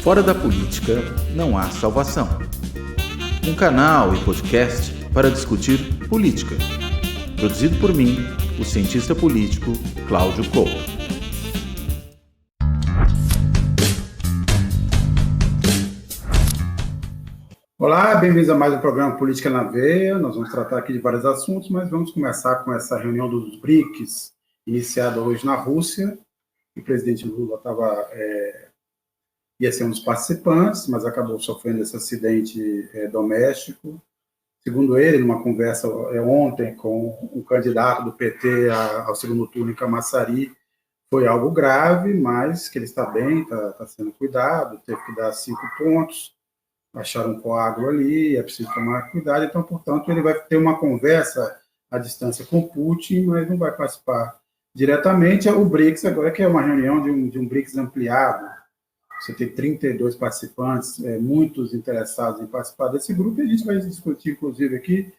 Fora da política não há salvação. Um canal e podcast para discutir política. Produzido por mim, o cientista político Cláudio Couto. Olá, bem-vindos a mais um programa Política na Veia. Nós vamos tratar aqui de vários assuntos, mas vamos começar com essa reunião dos BRICS, iniciada hoje na Rússia. O presidente Lula ia ser um dos participantes, mas acabou sofrendo esse acidente doméstico. Segundo ele, numa conversa ontem com um candidato do PT ao segundo turno em Camaçari, foi algo grave, mas que ele está bem, está sendo cuidado, teve que dar 5 pontos, acharam um coágulo ali, é preciso tomar cuidado, então, portanto, ele vai ter uma conversa à distância com Putin, mas não vai participar diretamente. O BRICS agora, que é uma reunião de um BRICS ampliado, você tem 32 participantes, muitos interessados em participar desse grupo, e a gente vai discutir, inclusive, aqui,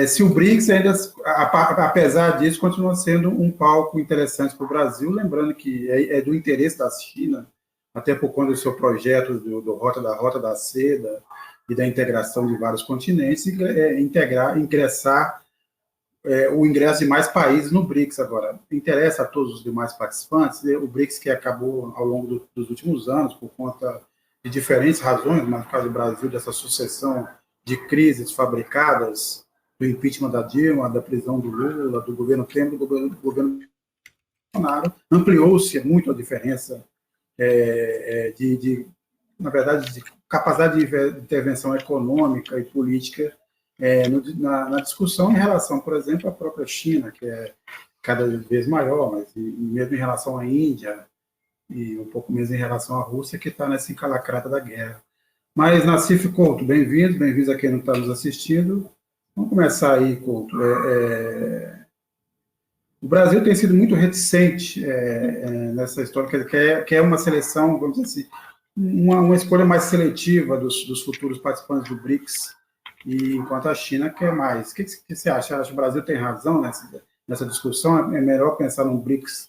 se o BRICS ainda, apesar disso, continua sendo um palco interessante para o Brasil, lembrando que é do interesse da China, até por conta do seu projeto da Rota da Seda e da integração de vários continentes, ingressar o ingresso de mais países no BRICS agora. Interessa a todos os demais participantes, o BRICS que acabou ao longo dos últimos anos, por conta de diferentes razões, mas no caso do Brasil, dessa sucessão de crises fabricadas, do impeachment da Dilma, da prisão do Lula, do governo Temer, do governo Bolsonaro, ampliou-se muito a diferença na verdade, de capacidade de intervenção econômica e política na discussão em relação, por exemplo, à própria China, que é cada vez maior, mas mesmo em relação à Índia e um pouco menos em relação à Rússia, que está nessa encalacrata da guerra. Mas, Nassif Couto, bem-vindos a quem não está nos assistindo. Vamos começar aí, Couto. O Brasil tem sido muito reticente nessa história, que é uma seleção, vamos dizer assim, uma escolha mais seletiva dos futuros participantes do BRICS, e enquanto a China quer mais. O que você acha? Acha que o Brasil tem razão nessa discussão? É melhor pensar num BRICS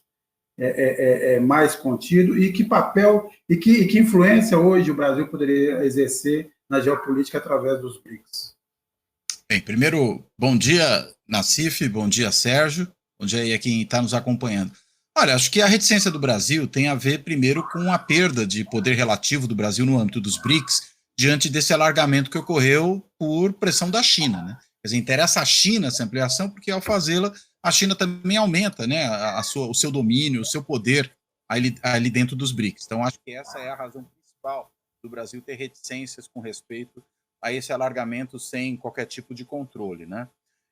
mais contido? E que papel e que influência hoje o Brasil poderia exercer na geopolítica através dos BRICS? Bem, primeiro, bom dia, Nassif, bom dia, Sérgio. Bom dia aí a quem está nos acompanhando. Olha, acho que a reticência do Brasil tem a ver, primeiro, com a perda de poder relativo do Brasil no âmbito dos BRICS, diante desse alargamento que ocorreu por pressão da China, né? Quer dizer, interessa à China essa ampliação, porque ao fazê-la, a China também aumenta, né, o seu domínio, o seu poder ali dentro dos BRICS. Então, acho que essa é a razão principal do Brasil ter reticências com respeito a esse alargamento sem qualquer tipo de controle, né?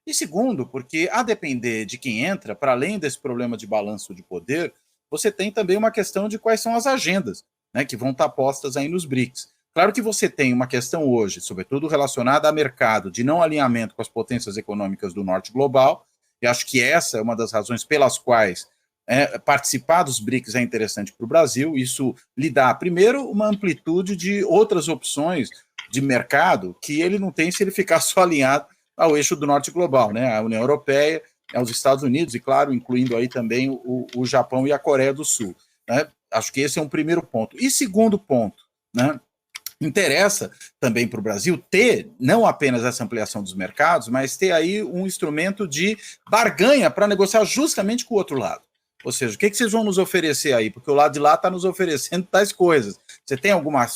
E segundo, porque a depender de quem entra, para além desse problema de balanço de poder, você tem também uma questão de quais são as agendas, né, que vão estar postas aí nos BRICS. Claro que você tem uma questão hoje, sobretudo relacionada a mercado, de não alinhamento com as potências econômicas do norte global, e acho que essa é uma das razões pelas quais participar dos BRICS é interessante para o Brasil. Isso lhe dá, primeiro, uma amplitude de outras opções de mercado que ele não tem se ele ficar só alinhado ao eixo do norte global, né? A União Europeia, aos Estados Unidos, e claro, incluindo aí também o Japão e a Coreia do Sul, né? Acho que esse é um primeiro ponto. E segundo ponto, né? Interessa também para o Brasil ter não apenas essa ampliação dos mercados, mas ter aí um instrumento de barganha para negociar justamente com o outro lado. Ou seja, o que vocês vão nos oferecer aí? Porque o lado de lá está nos oferecendo tais coisas. Você tem alguma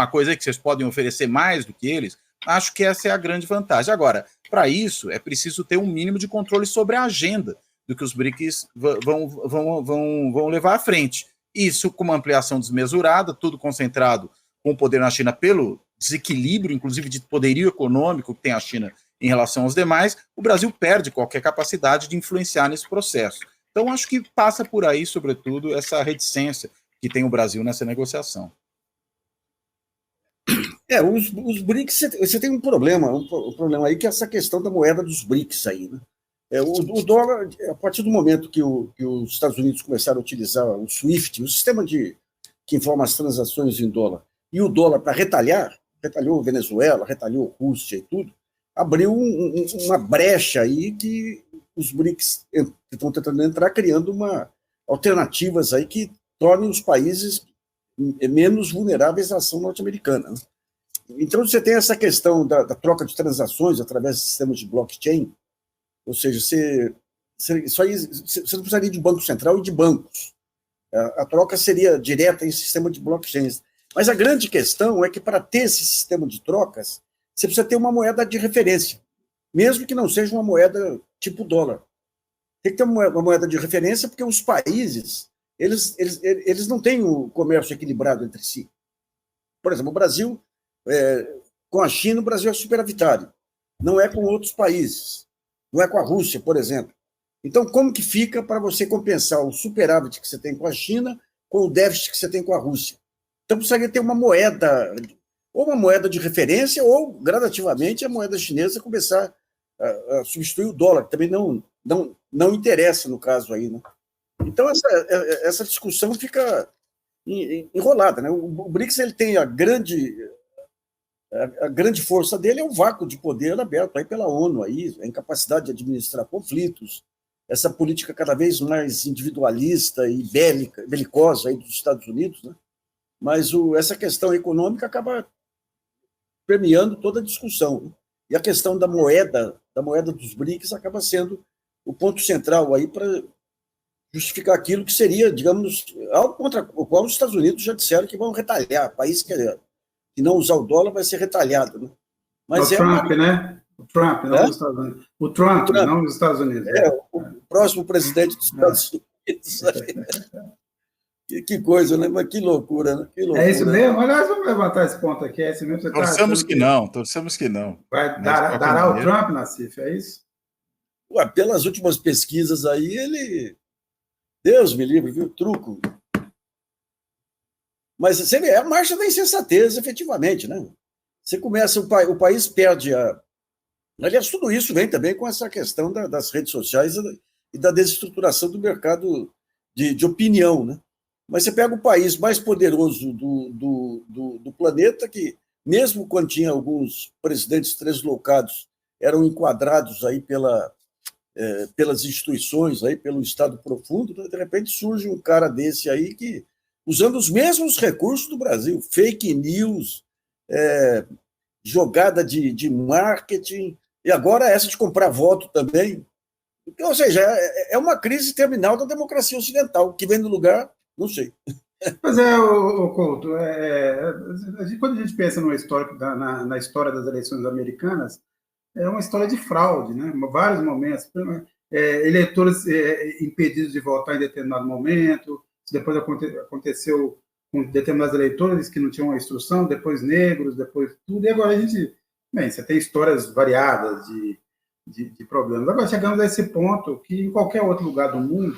coisa aí que vocês podem oferecer mais do que eles? Acho que essa é a grande vantagem. Agora, para isso, é preciso ter um mínimo de controle sobre a agenda do que os BRICS vão levar à frente. Isso com uma ampliação desmesurada, tudo concentrado com o poder na China pelo desequilíbrio, inclusive de poderio econômico que tem a China em relação aos demais, o Brasil perde qualquer capacidade de influenciar nesse processo. Então, acho que passa por aí, sobretudo, essa reticência que tem o Brasil nessa negociação. Os BRICS, você tem um problema aí, que é essa questão da moeda dos BRICS aí, né? O dólar, a partir do momento que os Estados Unidos começaram a utilizar o SWIFT, o sistema que informa as transações em dólar, e o dólar para retalhou Venezuela, retalhou Rússia e tudo, abriu uma brecha aí que os BRICS estão tentando entrar, criando alternativas aí que tornem os países menos vulneráveis à ação norte-americana, né? Então, você tem essa questão da troca de transações através de sistemas de blockchain, ou seja, isso aí, você não precisaria de banco central e de bancos. A troca seria direta em sistema de blockchains. Mas a grande questão é que, para ter esse sistema de trocas, você precisa ter uma moeda de referência, mesmo que não seja uma moeda tipo dólar. Tem que ter uma moeda de referência, porque os países eles não têm o comércio equilibrado entre si. Por exemplo, o Brasil, com a China, o Brasil é superavitário. Não é com outros países. Não é com a Rússia, por exemplo. Então, como que fica para você compensar o superávit que você tem com a China com o déficit que você tem com a Rússia? Então, precisaria ter uma moeda, ou uma moeda de referência, ou, gradativamente, a moeda chinesa começar a substituir o dólar, que também não interessa no caso aí, né? Então, essa discussão fica enrolada, né? O BRICS, ele tem a grande força dele é o vácuo de poder aberto aí pela ONU, aí, a incapacidade de administrar conflitos, essa política cada vez mais individualista e belicosa aí dos Estados Unidos, né? Mas essa questão econômica acaba permeando toda a discussão, né? E a questão da moeda dos BRICS acaba sendo o ponto central aí para justificar aquilo que seria, digamos, algo contra o qual os Estados Unidos já disseram que vão retalhar. O país que não usar o dólar vai ser retalhado, né? Mas o Trump, né? O Trump, não os Estados Unidos. O Trump, não os Estados Unidos. O próximo presidente dos Estados Unidos. Que coisa, né? Mas que loucura, né? Que loucura. É isso mesmo? Aliás, vamos levantar esse ponto aqui. É esse mesmo? Torçamos que não. Dará o Trump, Nassif, é isso? Ué, pelas últimas pesquisas aí, ele... Deus me livre, viu? Truco. Mas você vê, é a marcha da insensatez, efetivamente, né? Você começa, o país perde a... Aliás, tudo isso vem também com essa questão das redes sociais e da desestruturação do mercado de opinião, né? Mas você pega o país mais poderoso do planeta, que mesmo quando tinha alguns presidentes translocados, eram enquadrados aí pelas instituições, aí, pelo Estado profundo, de repente surge um cara desse aí que, usando os mesmos recursos do Brasil, fake news, jogada de marketing, e agora essa de comprar voto também. Então, ou seja, é uma crise terminal da democracia ocidental, que vem do lugar, não sei. Pois Couto, quando a gente pensa na história das eleições americanas, é uma história de fraude, né? Vários momentos, eleitores impedidos de votar em determinado momento, depois aconteceu com determinados eleitores que não tinham a instrução, depois negros, depois tudo, e agora você tem histórias variadas de problemas. Agora chegamos a esse ponto que em qualquer outro lugar do mundo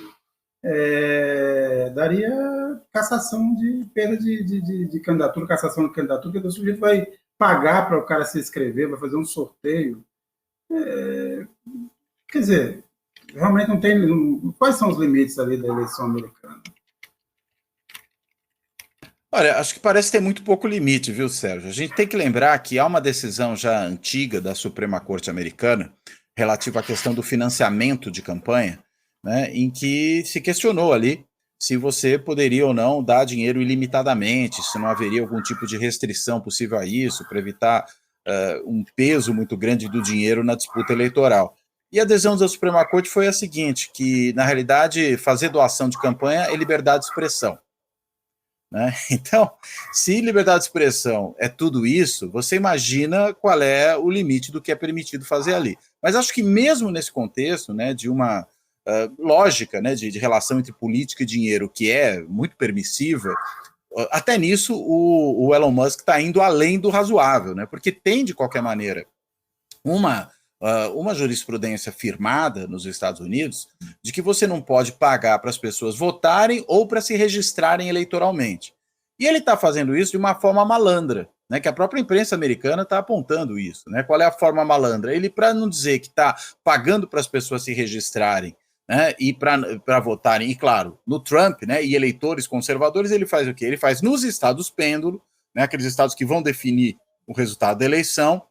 daria cassação de perda de candidatura, cassação de candidatura, que o sujeito vai pagar para o cara se inscrever, vai fazer um sorteio. Quer dizer, realmente não tem... Quais são os limites ali da eleição americana? Olha, acho que parece ter muito pouco limite, viu, Sérgio? A gente tem que lembrar que há uma decisão já antiga da Suprema Corte Americana relativa à questão do financiamento de campanha, né, em que se questionou ali se você poderia ou não dar dinheiro ilimitadamente, se não haveria algum tipo de restrição possível a isso, para evitar um peso muito grande do dinheiro na disputa eleitoral. E a adesão da Suprema Corte foi a seguinte, que, na realidade, fazer doação de campanha é liberdade de expressão, né? Então, se liberdade de expressão é tudo isso, você imagina qual é o limite do que é permitido fazer ali. Mas acho que mesmo nesse contexto, né, de uma lógica, né, de relação entre política e dinheiro, que é muito permissiva, até nisso o Elon Musk está indo além do razoável, né, porque tem, de qualquer maneira, uma jurisprudência firmada nos Estados Unidos de que você não pode pagar para as pessoas votarem ou para se registrarem eleitoralmente. E ele está fazendo isso de uma forma malandra, né, que a própria imprensa americana está apontando isso, né? Qual é a forma malandra? Ele, para não dizer que está pagando para as pessoas se registrarem, né, e para votarem, e claro, no Trump, né, e eleitores conservadores, ele faz o quê? Ele faz nos estados pêndulo, né, aqueles estados que vão definir o resultado da eleição,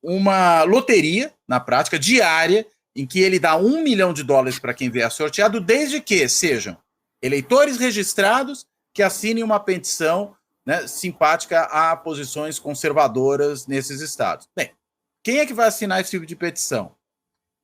uma loteria, na prática, diária, em que ele dá $1 milhão para quem vier sorteado, desde que sejam eleitores registrados que assinem uma petição, né, simpática a posições conservadoras nesses estados. Bem, quem é que vai assinar esse tipo de petição?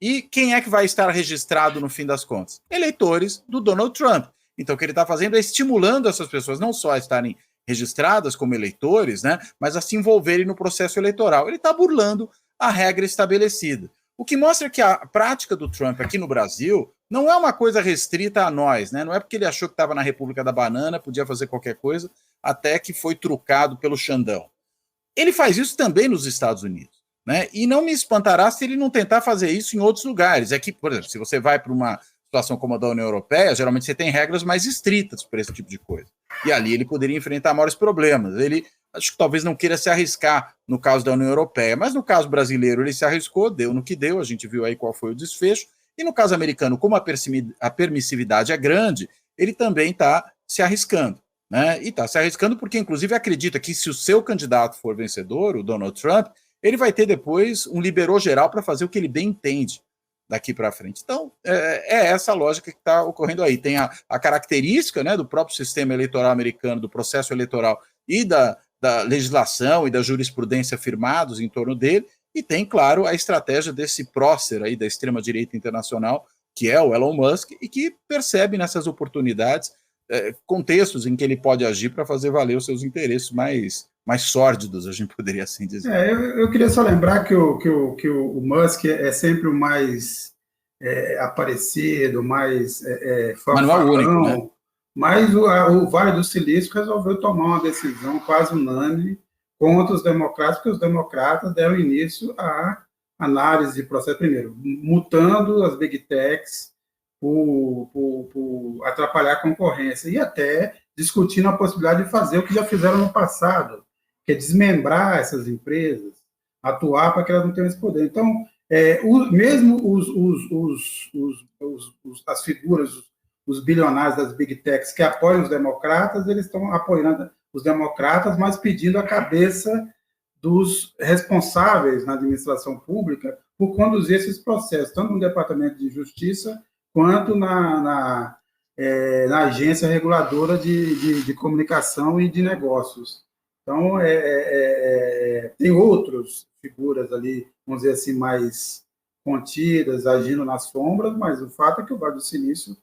E quem é que vai estar registrado no fim das contas? Eleitores do Donald Trump. Então, o que ele está fazendo é estimulando essas pessoas não só a estarem registradas como eleitores, né, mas a se envolverem no processo eleitoral. Ele está burlando a regra estabelecida. O que mostra que a prática do Trump aqui no Brasil não é uma coisa restrita a nós, né? Não é porque ele achou que estava na República da Banana, podia fazer qualquer coisa, até que foi trucado pelo Xandão. Ele faz isso também nos Estados Unidos, né? E não me espantará se ele não tentar fazer isso em outros lugares. É que, por exemplo, se você vai para uma situação como a da União Europeia, geralmente você tem regras mais estritas para esse tipo de coisa. E ali ele poderia enfrentar maiores problemas. Ele, acho que talvez não queira se arriscar no caso da União Europeia, mas no caso brasileiro ele se arriscou, deu no que deu, a gente viu aí qual foi o desfecho. E no caso americano, como a permissividade é grande, ele também está se arriscando, né? E está se arriscando porque, inclusive, acredita que se o seu candidato for vencedor, o Donald Trump, ele vai ter depois um liberou geral para fazer o que ele bem entende daqui para frente. Então, é essa a lógica que está ocorrendo aí. Tem a característica, né, do próprio sistema eleitoral americano, do processo eleitoral e da legislação e da jurisprudência firmados em torno dele, e tem, claro, a estratégia desse prócer aí da extrema-direita internacional, que é o Elon Musk, e que percebe nessas oportunidades contextos em que ele pode agir para fazer valer os seus interesses mais sórdidos, a gente poderia assim dizer. Eu queria só lembrar que o Musk é sempre o mais aparecido, mais mas não é o único, né? Mas o Vale do Silício resolveu tomar uma decisão quase unânime contra os democratas, porque os democratas deram início à análise de processo, primeiro, mutando as big techs por atrapalhar a concorrência, e até discutindo a possibilidade de fazer o que já fizeram no passado, que é desmembrar essas empresas, atuar para que elas não tenham esse poder. Então, mesmo as figuras, os bilionários das big techs que apoiam os democratas, eles estão apoiando os democratas, mas pedindo a cabeça dos responsáveis na administração pública por conduzir esses processos, tanto no Departamento de Justiça quanto na agência reguladora de comunicação e de negócios. Então, tem outras figuras ali, vamos dizer assim, mais contidas, agindo nas sombras, mas o fato é que o Vale do Silício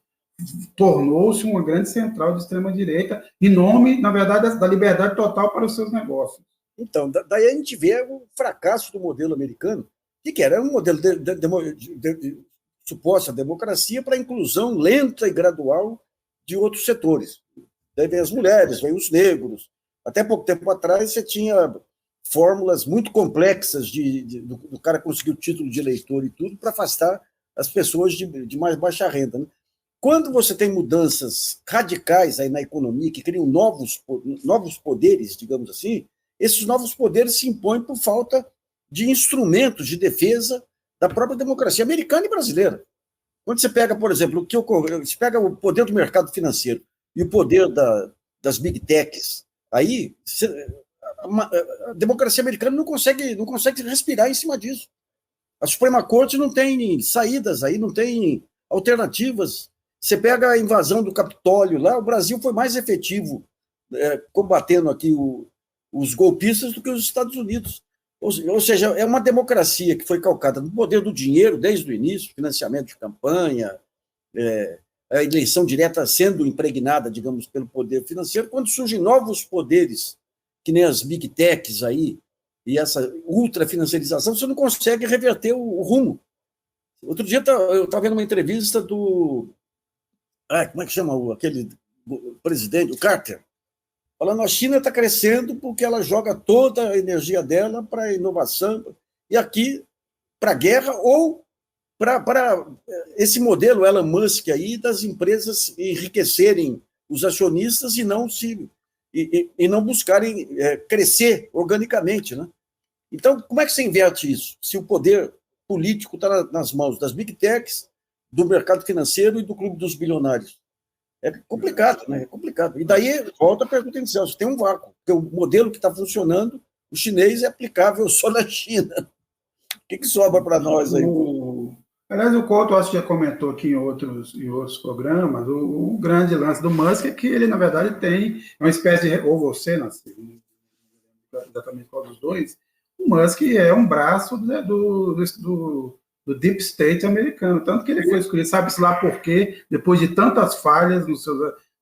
tornou-se uma grande central de extrema-direita, em nome, na verdade, da liberdade total para os seus negócios. Então, daí a gente vê o fracasso do modelo americano, que era um modelo de suposta democracia para a inclusão lenta e gradual de outros setores. Daí vem as mulheres, vem os negros. Até pouco tempo atrás, você tinha fórmulas muito complexas do cara conseguir o título de eleitor e tudo para afastar as pessoas de mais baixa renda, né? Quando você tem mudanças radicais aí na economia, que criam novos poderes, digamos assim, esses novos poderes se impõem por falta de instrumentos de defesa da própria democracia americana e brasileira. Quando você pega, por exemplo, o que ocorreu, você pega o poder do mercado financeiro e o poder das big techs, aí a democracia americana não consegue respirar em cima disso. A Suprema Corte não tem saídas aí, não tem alternativas. Você pega a invasão do Capitólio lá, o Brasil foi mais efetivo combatendo aqui os golpistas do que os Estados Unidos. Ou seja, é uma democracia que foi calcada no poder do dinheiro desde o início, financiamento de campanha, a eleição direta sendo impregnada, digamos, pelo poder financeiro. Quando surgem novos poderes, que nem as big techs aí, e essa ultrafinanciarização, você não consegue reverter o rumo. Outro dia eu estava vendo uma entrevista do... como é que chama aquele presidente, o Carter, falando que a China está crescendo porque ela joga toda a energia dela para a inovação, e aqui para a guerra, ou para esse modelo Elon Musk aí das empresas enriquecerem os acionistas e não buscarem crescer organicamente, né? Então, como é que você inverte isso? Se o poder político está nas mãos das big techs, do mercado financeiro e do clube dos bilionários. É complicado, né? É complicado. E daí, volta a pergunta inicial, você tem um vácuo, porque o modelo que está funcionando, o chinês é aplicável só na China. O que sobra para nós aí? Aliás, o Couto, acho que já comentou aqui em outros programas, o grande lance do Musk é que ele, na verdade, tem uma espécie de... Ou você, Nasceu, exatamente qual dos dois, o Musk é um braço, né, do Deep State americano, tanto que ele foi escolhido, sabe-se lá por quê, depois de tantas falhas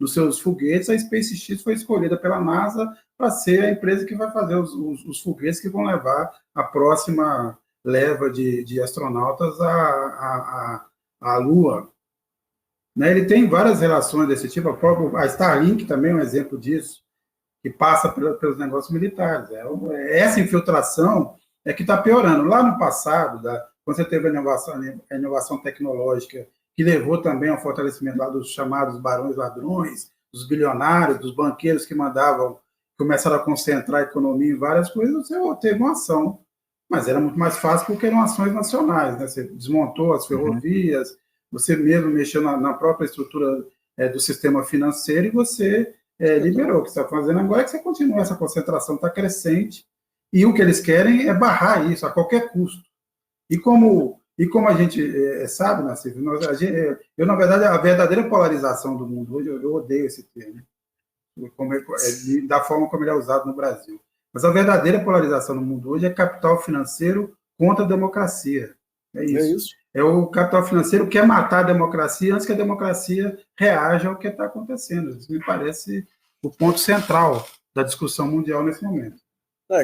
nos seus foguetes, a SpaceX foi escolhida pela NASA para ser a empresa que vai fazer os foguetes que vão levar a próxima leva de astronautas à Lua. Né? Ele tem várias relações desse tipo, a Starlink também é um exemplo disso, que passa pelos negócios militares. Essa infiltração é que está piorando. Lá no passado, quando você teve a inovação tecnológica, que levou também ao fortalecimento lá dos chamados barões ladrões, dos bilionários, dos banqueiros que começaram a concentrar a economia em várias coisas, você teve uma ação, mas era muito mais fácil porque eram ações nacionais, né? Você desmontou as ferrovias, você mesmo mexeu na própria estrutura do sistema financeiro e você liberou. O que você está fazendo agora é que você continua, essa concentração está crescente, e o que eles querem é barrar isso a qualquer custo. E como a gente sabe, Nassif, na verdade, a verdadeira polarização do mundo hoje, eu odeio esse termo, da forma como ele é usado no Brasil. Mas a verdadeira polarização no mundo hoje é capital financeiro contra a democracia. É isso. É o capital financeiro que quer matar a democracia antes que a democracia reaja ao que está acontecendo. Isso me parece o ponto central da discussão mundial nesse momento.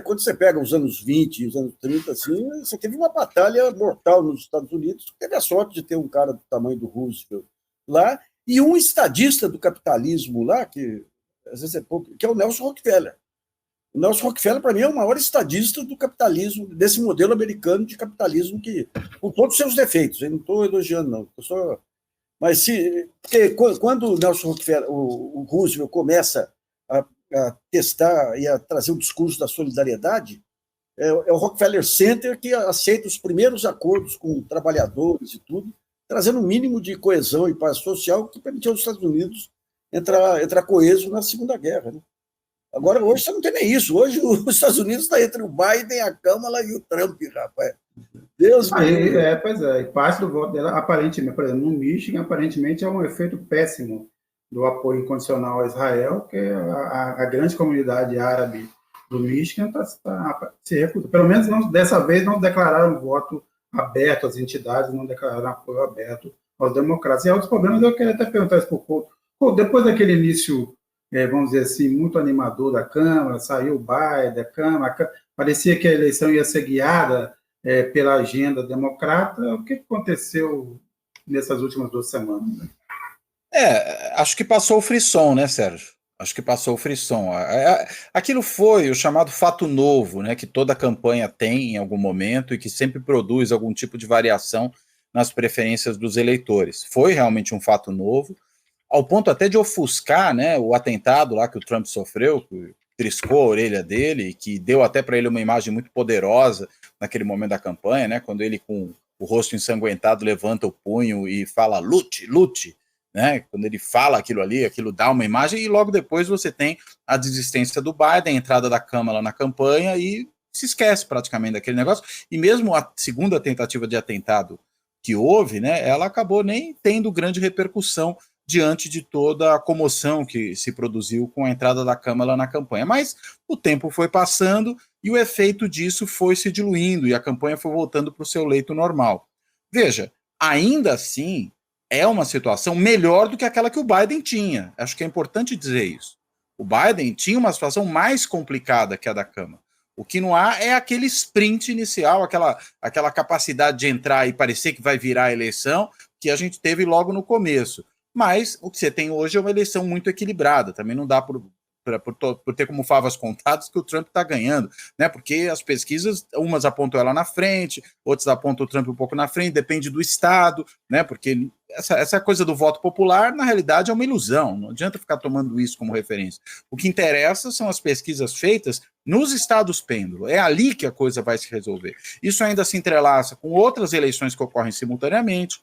Quando você pega os anos 20 e os anos 30, assim, você teve uma batalha mortal nos Estados Unidos, teve a sorte de ter um cara do tamanho do Roosevelt lá, e um estadista do capitalismo lá, que às vezes é pouco, que é o Nelson Rockefeller. O Nelson Rockefeller, para mim, é o maior estadista do capitalismo, desse modelo americano de capitalismo, que, com todos os seus defeitos, eu não estou elogiando, não. Mas porque quando o Nelson Rockefeller, o Roosevelt começa a testar e a trazer o discurso da solidariedade, é o Rockefeller Center que aceita os primeiros acordos com trabalhadores e tudo, trazendo um mínimo de coesão e paz social que permitiu aos Estados Unidos entrar coeso na Segunda Guerra, né? Agora, hoje você não tem nem isso. Hoje os Estados Unidos está entre o Biden, a Câmara e o Trump, rapaz. Deus me... Pois é, e parte do voto dela, aparentemente, por exemplo, no Michigan, aparentemente é um efeito péssimo do apoio incondicional a Israel, que a grande comunidade árabe do Michigan se recusa. Pelo menos dessa vez não declararam voto aberto às entidades, não declararam apoio aberto aos democratas. E há outros problemas, eu queria até perguntar isso para o Couto. Depois daquele início, vamos dizer assim, muito animador da Câmara, saiu o Biden da Câmara, parecia que a eleição ia ser guiada pela agenda democrata. O que aconteceu nessas últimas 2 semanas, né? Acho que passou o frisson, né, Sérgio? Acho que passou o frisson. Aquilo foi o chamado fato novo, né, que toda campanha tem em algum momento e que sempre produz algum tipo de variação nas preferências dos eleitores. Foi realmente um fato novo, ao ponto até de ofuscar, né, o atentado lá que o Trump sofreu, que triscou a orelha dele, que deu até para ele uma imagem muito poderosa naquele momento da campanha, né, quando ele, com o rosto ensanguentado, levanta o punho e fala lute, lute. Né? Quando ele fala aquilo ali, aquilo dá uma imagem, e logo depois você tem a desistência do Biden, a entrada da Câmara na campanha, e se esquece praticamente daquele negócio. E mesmo a segunda tentativa de atentado que houve, né, ela acabou nem tendo grande repercussão diante de toda a comoção que se produziu com a entrada da Câmara na campanha. Mas o tempo foi passando e o efeito disso foi se diluindo e a campanha foi voltando para o seu leito normal. Veja, ainda assim, é uma situação melhor do que aquela que o Biden tinha. Acho que é importante dizer isso. O Biden tinha uma situação mais complicada que a da Câmara. O que não há é aquele sprint inicial, aquela capacidade de entrar e parecer que vai virar a eleição que a gente teve logo no começo. Mas o que você tem hoje é uma eleição muito equilibrada. Também não dá por ter como favas contadas que o Trump está ganhando, né? Porque as pesquisas, umas apontam ela na frente, outras apontam o Trump um pouco na frente, depende do estado, né? Porque essa coisa do voto popular, na realidade, é uma ilusão, não adianta ficar tomando isso como referência. O que interessa são as pesquisas feitas nos estados pêndulo, é ali que a coisa vai se resolver. Isso ainda se entrelaça com outras eleições que ocorrem simultaneamente.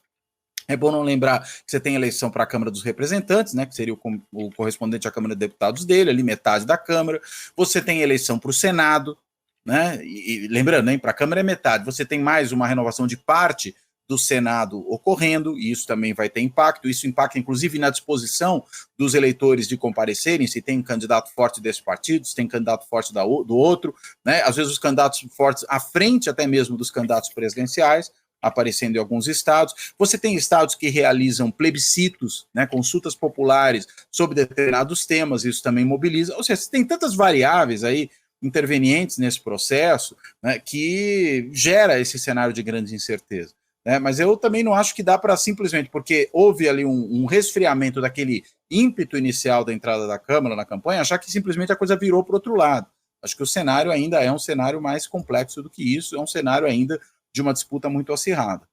É bom não lembrar que você tem eleição para a Câmara dos Representantes, né, que seria o correspondente à Câmara de Deputados dele, ali metade da Câmara. Você tem eleição para o Senado, né, e lembrando, para a Câmara é metade. Você tem mais uma renovação de parte do Senado ocorrendo, e isso também vai ter impacto. Isso impacta, inclusive, na disposição dos eleitores de comparecerem, se tem um candidato forte desse partido, se tem candidato forte do outro, né? Às vezes os candidatos fortes à frente até mesmo dos candidatos presidenciais, aparecendo em alguns estados. Você tem estados que realizam plebiscitos, né, consultas populares sobre determinados temas, isso também mobiliza. Ou seja, você tem tantas variáveis aí intervenientes nesse processo, né, que gera esse cenário de grande incerteza. Né? Mas eu também não acho que dá para simplesmente, porque houve ali um resfriamento daquele ímpeto inicial da entrada da Câmara na campanha, achar que simplesmente a coisa virou para o outro lado. Acho que o cenário ainda é um cenário mais complexo do que isso, é um cenário ainda de uma disputa muito acirrada.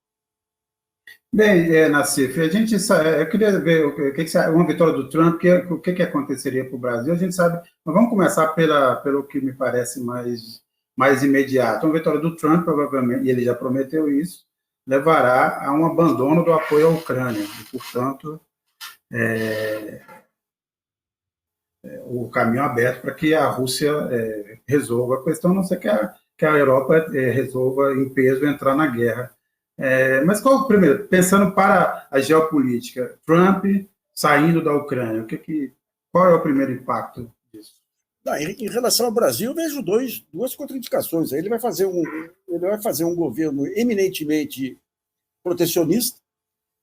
Bem, Nassif, a gente sabe, eu queria ver uma vitória do Trump, o que aconteceria para o Brasil. A gente sabe, mas vamos começar pelo que me parece mais imediato. Uma vitória do Trump, provavelmente, e ele já prometeu isso, levará a um abandono do apoio à Ucrânia. E, portanto, o caminho aberto para que a Rússia resolva a questão, a não ser que a Europa resolva em peso entrar na guerra. Mas primeiro, pensando para a geopolítica, Trump saindo da Ucrânia, qual é o primeiro impacto disso? Em relação ao Brasil, eu vejo duas contraindicações. Ele vai fazer um governo eminentemente protecionista,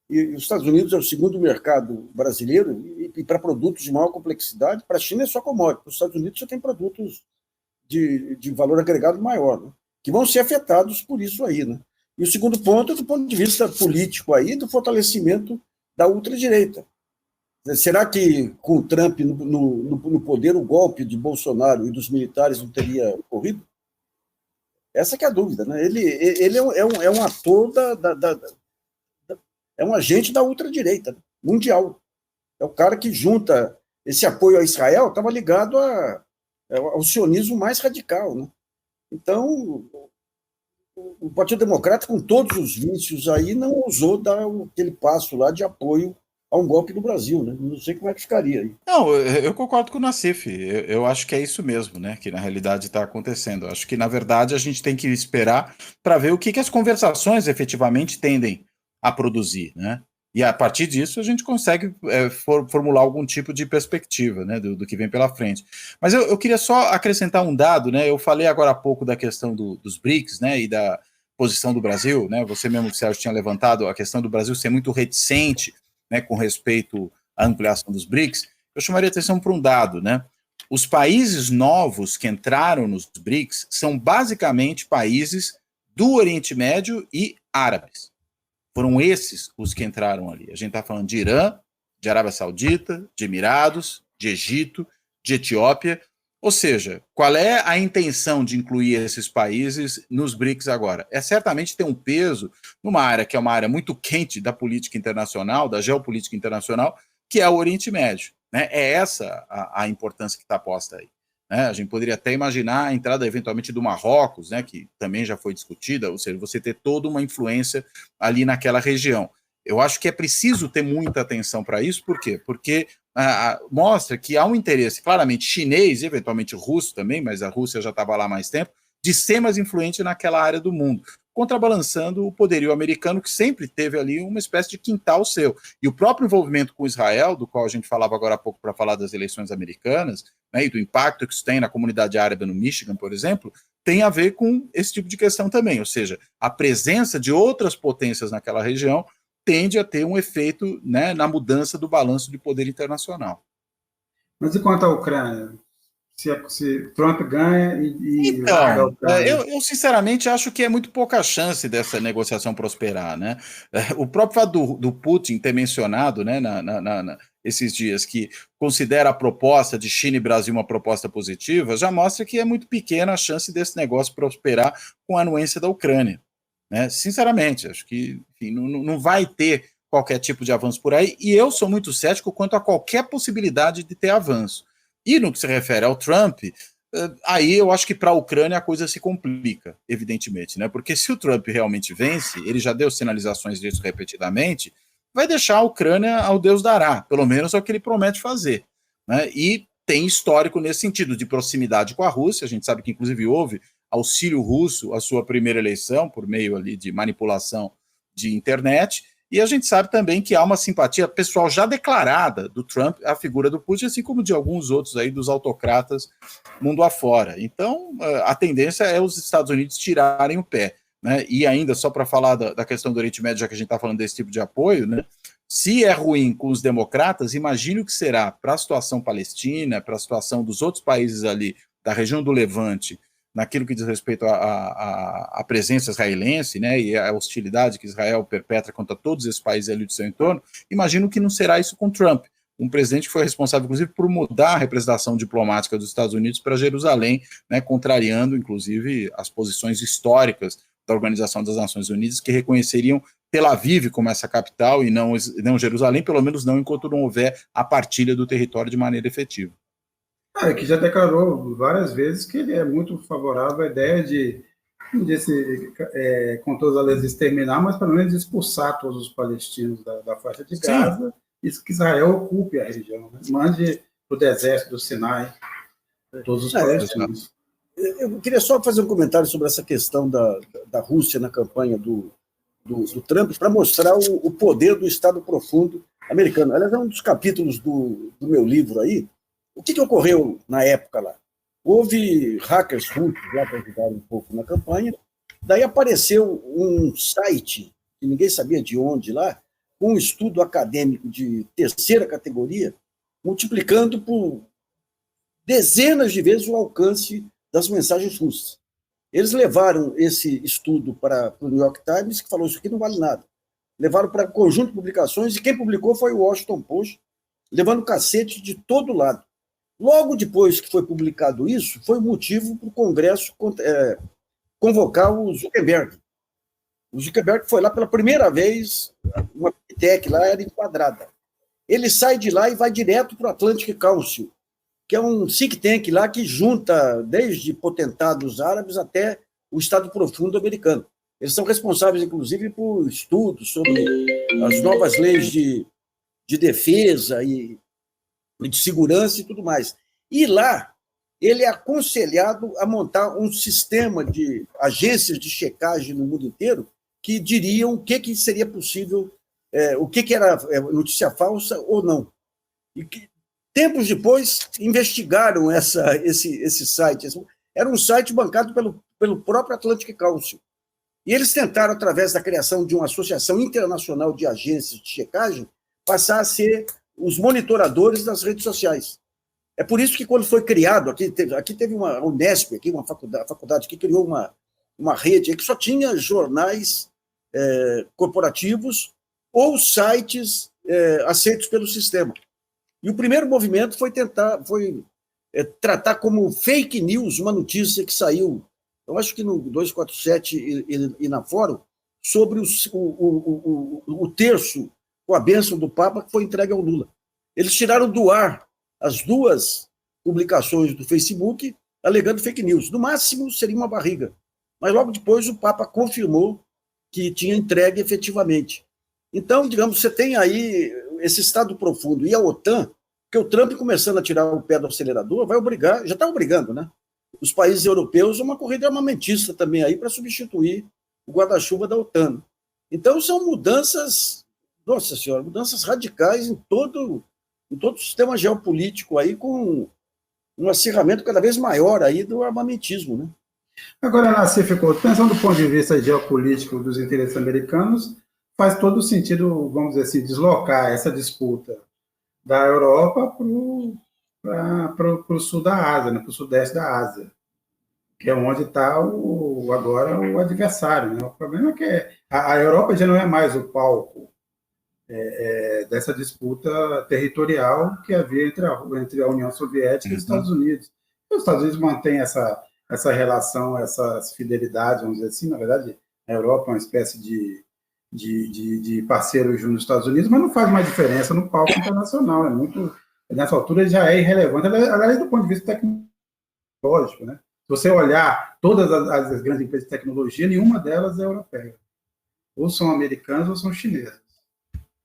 e os Estados Unidos é o segundo mercado brasileiro, e para produtos de maior complexidade, para a China é só commodity, para os Estados Unidos você tem produtos de valor agregado maior, né, que vão ser afetados por isso aí, né? E o segundo ponto é do ponto de vista político aí, do fortalecimento da ultradireita. Será que com o Trump no poder o golpe de Bolsonaro e dos militares não teria ocorrido? Essa que é a dúvida, né? Ele é um ator é um agente da ultradireita mundial. É o cara que junta esse apoio a Israel, estava ligado ao sionismo mais radical, né? Então, o Partido Democrata, com todos os vícios aí, não ousou dar aquele passo lá de apoio a um golpe no Brasil, né? Não sei como é que ficaria aí. Não, eu concordo com o Nassif. Eu acho que é isso mesmo, né? Que na realidade está acontecendo. Eu acho que, na verdade, a gente tem que esperar para ver o que as conversações efetivamente tendem a produzir, né? E a partir disso a gente consegue formular algum tipo de perspectiva, né, do que vem pela frente. Mas eu queria só acrescentar um dado, né? Eu falei agora há pouco da questão dos BRICS, né, e da posição do Brasil, né? Você mesmo, Sérgio, tinha levantado a questão do Brasil ser muito reticente, né, com respeito à ampliação dos BRICS. Eu chamaria atenção para um dado, né? Os países novos que entraram nos BRICS são basicamente países do Oriente Médio e árabes. Foram esses os que entraram ali. A gente está falando de Irã, de Arábia Saudita, de Emirados, de Egito, de Etiópia. Ou seja, qual é a intenção de incluir esses países nos BRICS agora? É certamente ter um peso numa área que é uma área muito quente da política internacional, da geopolítica internacional, que é o Oriente Médio. Né? É essa a importância que está posta aí. Né? A gente poderia até imaginar a entrada, eventualmente, do Marrocos, né, que também já foi discutida, ou seja, você ter toda uma influência ali naquela região. Eu acho que é preciso ter muita atenção para isso, por quê? Porque mostra que há um interesse claramente chinês, eventualmente russo também, mas a Rússia já estava lá há mais tempo, de ser mais influente naquela área do mundo, contrabalançando o poderio americano, que sempre teve ali uma espécie de quintal seu. E o próprio envolvimento com Israel, do qual a gente falava agora há pouco para falar das eleições americanas, né, e do impacto que isso tem na comunidade árabe no Michigan, por exemplo, tem a ver com esse tipo de questão também, ou seja, a presença de outras potências naquela região tende a ter um efeito, né, na mudança do balanço de poder internacional. Mas e quanto à Ucrânia? Se Trump ganha então, larga a Ucrânia? Eu sinceramente acho que é muito pouca chance dessa negociação prosperar, né? O próprio fato do Putin ter mencionado, né, esses dias, que considera a proposta de China e Brasil uma proposta positiva, já mostra que é muito pequena a chance desse negócio prosperar com a anuência da Ucrânia. Né? Sinceramente, acho que, enfim, não vai ter qualquer tipo de avanço por aí, e eu sou muito cético quanto a qualquer possibilidade de ter avanço. E no que se refere ao Trump, aí eu acho que para a Ucrânia a coisa se complica, evidentemente, né? Porque se o Trump realmente vence, ele já deu sinalizações disso repetidamente, vai deixar a Ucrânia ao Deus dará, pelo menos é o que ele promete fazer. Né? E tem histórico nesse sentido, de proximidade com a Rússia, a gente sabe que inclusive houve auxílio russo à sua primeira eleição, por meio ali de manipulação de internet, e a gente sabe também que há uma simpatia pessoal já declarada do Trump à figura do Putin, assim como de alguns outros aí dos autocratas mundo afora. Então, a tendência é os Estados Unidos tirarem o pé, né? E ainda, só para falar da questão do Oriente Médio, já que a gente está falando desse tipo de apoio, né? Se é ruim com os democratas, imagine o que será para a situação palestina, para a situação dos outros países ali da região do Levante, naquilo que diz respeito à presença israelense, né, e a hostilidade que Israel perpetra contra todos esses países ali do seu entorno. Imagino que não será isso com Trump, um presidente que foi responsável, inclusive, por mudar a representação diplomática dos Estados Unidos para Jerusalém, né, contrariando, inclusive, as posições históricas da Organização das Nações Unidas, que reconheceriam Tel Aviv como essa capital e não Jerusalém, pelo menos não enquanto não houver a partilha do território de maneira efetiva. Que já declarou várias vezes que ele é muito favorável à ideia de, não disse, com todas as leis exterminar, mas pelo menos expulsar todos os palestinos da faixa de Gaza, e que Israel ocupe a região, né? Mande para o deserto do Sinai todos os palestinos. Eu queria só fazer um comentário sobre essa questão da Rússia na campanha do Trump, para mostrar o poder do Estado profundo americano. Aliás, é um dos capítulos do meu livro aí. O que ocorreu na época lá? Houve hackers russos lá para ajudar um pouco na campanha, daí apareceu um site, que ninguém sabia de onde lá, com um estudo acadêmico de terceira categoria, multiplicando por dezenas de vezes o alcance das mensagens russas. Eles levaram esse estudo para o New York Times, que falou isso aqui não vale nada. Levaram para um conjunto de publicações, e quem publicou foi o Washington Post, levando cacete de todo lado. Logo depois que foi publicado isso, foi motivo para o Congresso convocar o Zuckerberg. O Zuckerberg foi lá pela primeira vez, uma tech lá era enquadrada. Ele sai de lá e vai direto para o Atlantic Council, que é um think tank lá que junta desde potentados árabes até o Estado profundo americano. Eles são responsáveis, inclusive, por estudos sobre as novas leis de defesa e de segurança e tudo mais. E lá, ele é aconselhado a montar um sistema de agências de checagem no mundo inteiro que diriam o que seria possível, o que era notícia falsa ou não. E que, tempos depois, investigaram esse site. Era um site bancado pelo próprio Atlantic Council. E eles tentaram, através da criação de uma associação internacional de agências de checagem, passar a ser os monitoradores das redes sociais. É por isso que, quando foi criado, aqui teve uma Unesp, aqui, uma faculdade que criou uma rede que só tinha jornais corporativos ou sites aceitos pelo sistema. E o primeiro movimento foi tratar como fake news uma notícia que saiu, eu acho que no 247 e na Fórum, sobre o terço com a bênção do Papa que foi entregue ao Lula. Eles tiraram do ar as duas publicações do Facebook, alegando fake news. No máximo, seria uma barriga. Mas logo depois o Papa confirmou que tinha entregue efetivamente. Então, digamos, você tem aí esse Estado profundo e a OTAN, que o Trump, começando a tirar o pé do acelerador, vai obrigar, já está obrigando, né? Os países europeus a uma corrida armamentista também aí para substituir o guarda-chuva da OTAN. Então, são mudanças, nossa senhora, mudanças radicais em todo o sistema geopolítico aí, com um acirramento cada vez maior aí do armamentismo, né? Agora, Nassif, pensando do ponto de vista geopolítico dos interesses americanos, faz todo sentido, vamos dizer assim, deslocar essa disputa da Europa para o sul da Ásia, né, para o sudeste da Ásia, que é onde está agora o adversário, né? O problema é que a Europa já não é mais o palco dessa disputa territorial que havia entre a União Soviética e os Estados Unidos. Os Estados Unidos mantêm essa relação, essas fidelidades, vamos dizer assim. Na verdade, a Europa é uma espécie de parceiro junto dos Estados Unidos, mas não faz mais diferença no palco internacional. Nessa altura já é irrelevante, aliás, do ponto de vista tecnológico, né? Se você olhar todas as grandes empresas de tecnologia, nenhuma delas é europeia. Ou são americanas ou são chinesas.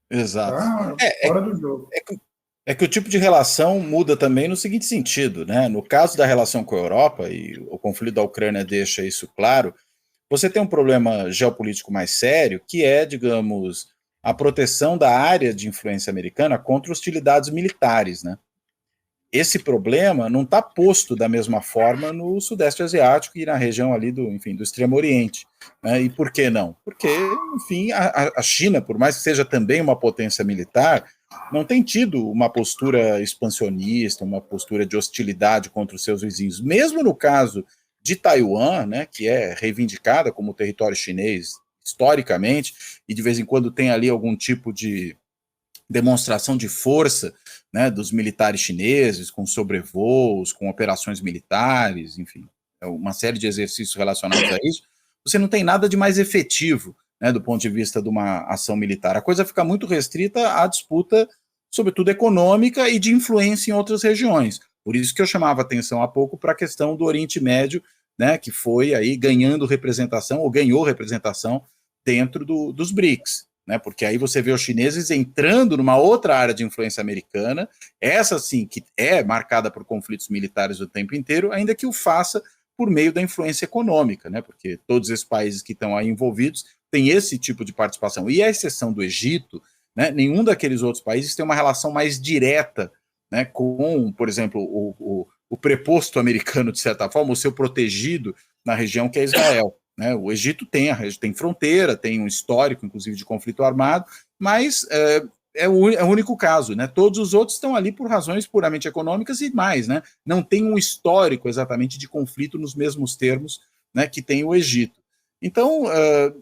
Exato. Fora do jogo. É que o tipo de relação muda também no seguinte sentido, né? No caso da relação com a Europa, e o conflito da Ucrânia deixa isso claro, você tem um problema geopolítico mais sério, que é, digamos, a proteção da área de influência americana contra hostilidades militares, né? Esse problema não está posto da mesma forma no Sudeste Asiático e na região ali do Extremo Oriente. Né? E por que não? Porque, enfim, a China, por mais que seja também uma potência militar, não tem tido uma postura expansionista, uma postura de hostilidade contra os seus vizinhos. Mesmo no caso de Taiwan, né, que é reivindicada como território chinês historicamente, e de vez em quando tem ali algum tipo de demonstração de força, né, dos militares chineses, com sobrevoos, com operações militares, enfim, uma série de exercícios relacionados a isso, você não tem nada de mais efetivo, né, do ponto de vista de uma ação militar. A coisa fica muito restrita à disputa, sobretudo econômica, e de influência em outras regiões. Por isso que eu chamava atenção há pouco para a questão do Oriente Médio, né, que foi aí ganhando representação, ou ganhou representação dentro dos BRICS. Né, porque aí você vê os chineses entrando numa outra área de influência americana, essa sim, que é marcada por conflitos militares o tempo inteiro, ainda que o faça por meio da influência econômica, né, porque todos esses países que estão aí envolvidos têm esse tipo de participação. E à exceção do Egito, né, nenhum daqueles outros países tem uma relação mais direta, né, com, por exemplo, o preposto americano, de certa forma, o seu protegido na região, que é Israel. Né, o Egito tem fronteira, tem um histórico, inclusive, de conflito armado, mas é o único caso. Né, todos os outros estão ali por razões puramente econômicas e mais. Né, não tem um histórico exatamente de conflito nos mesmos termos, né, que tem o Egito. Então,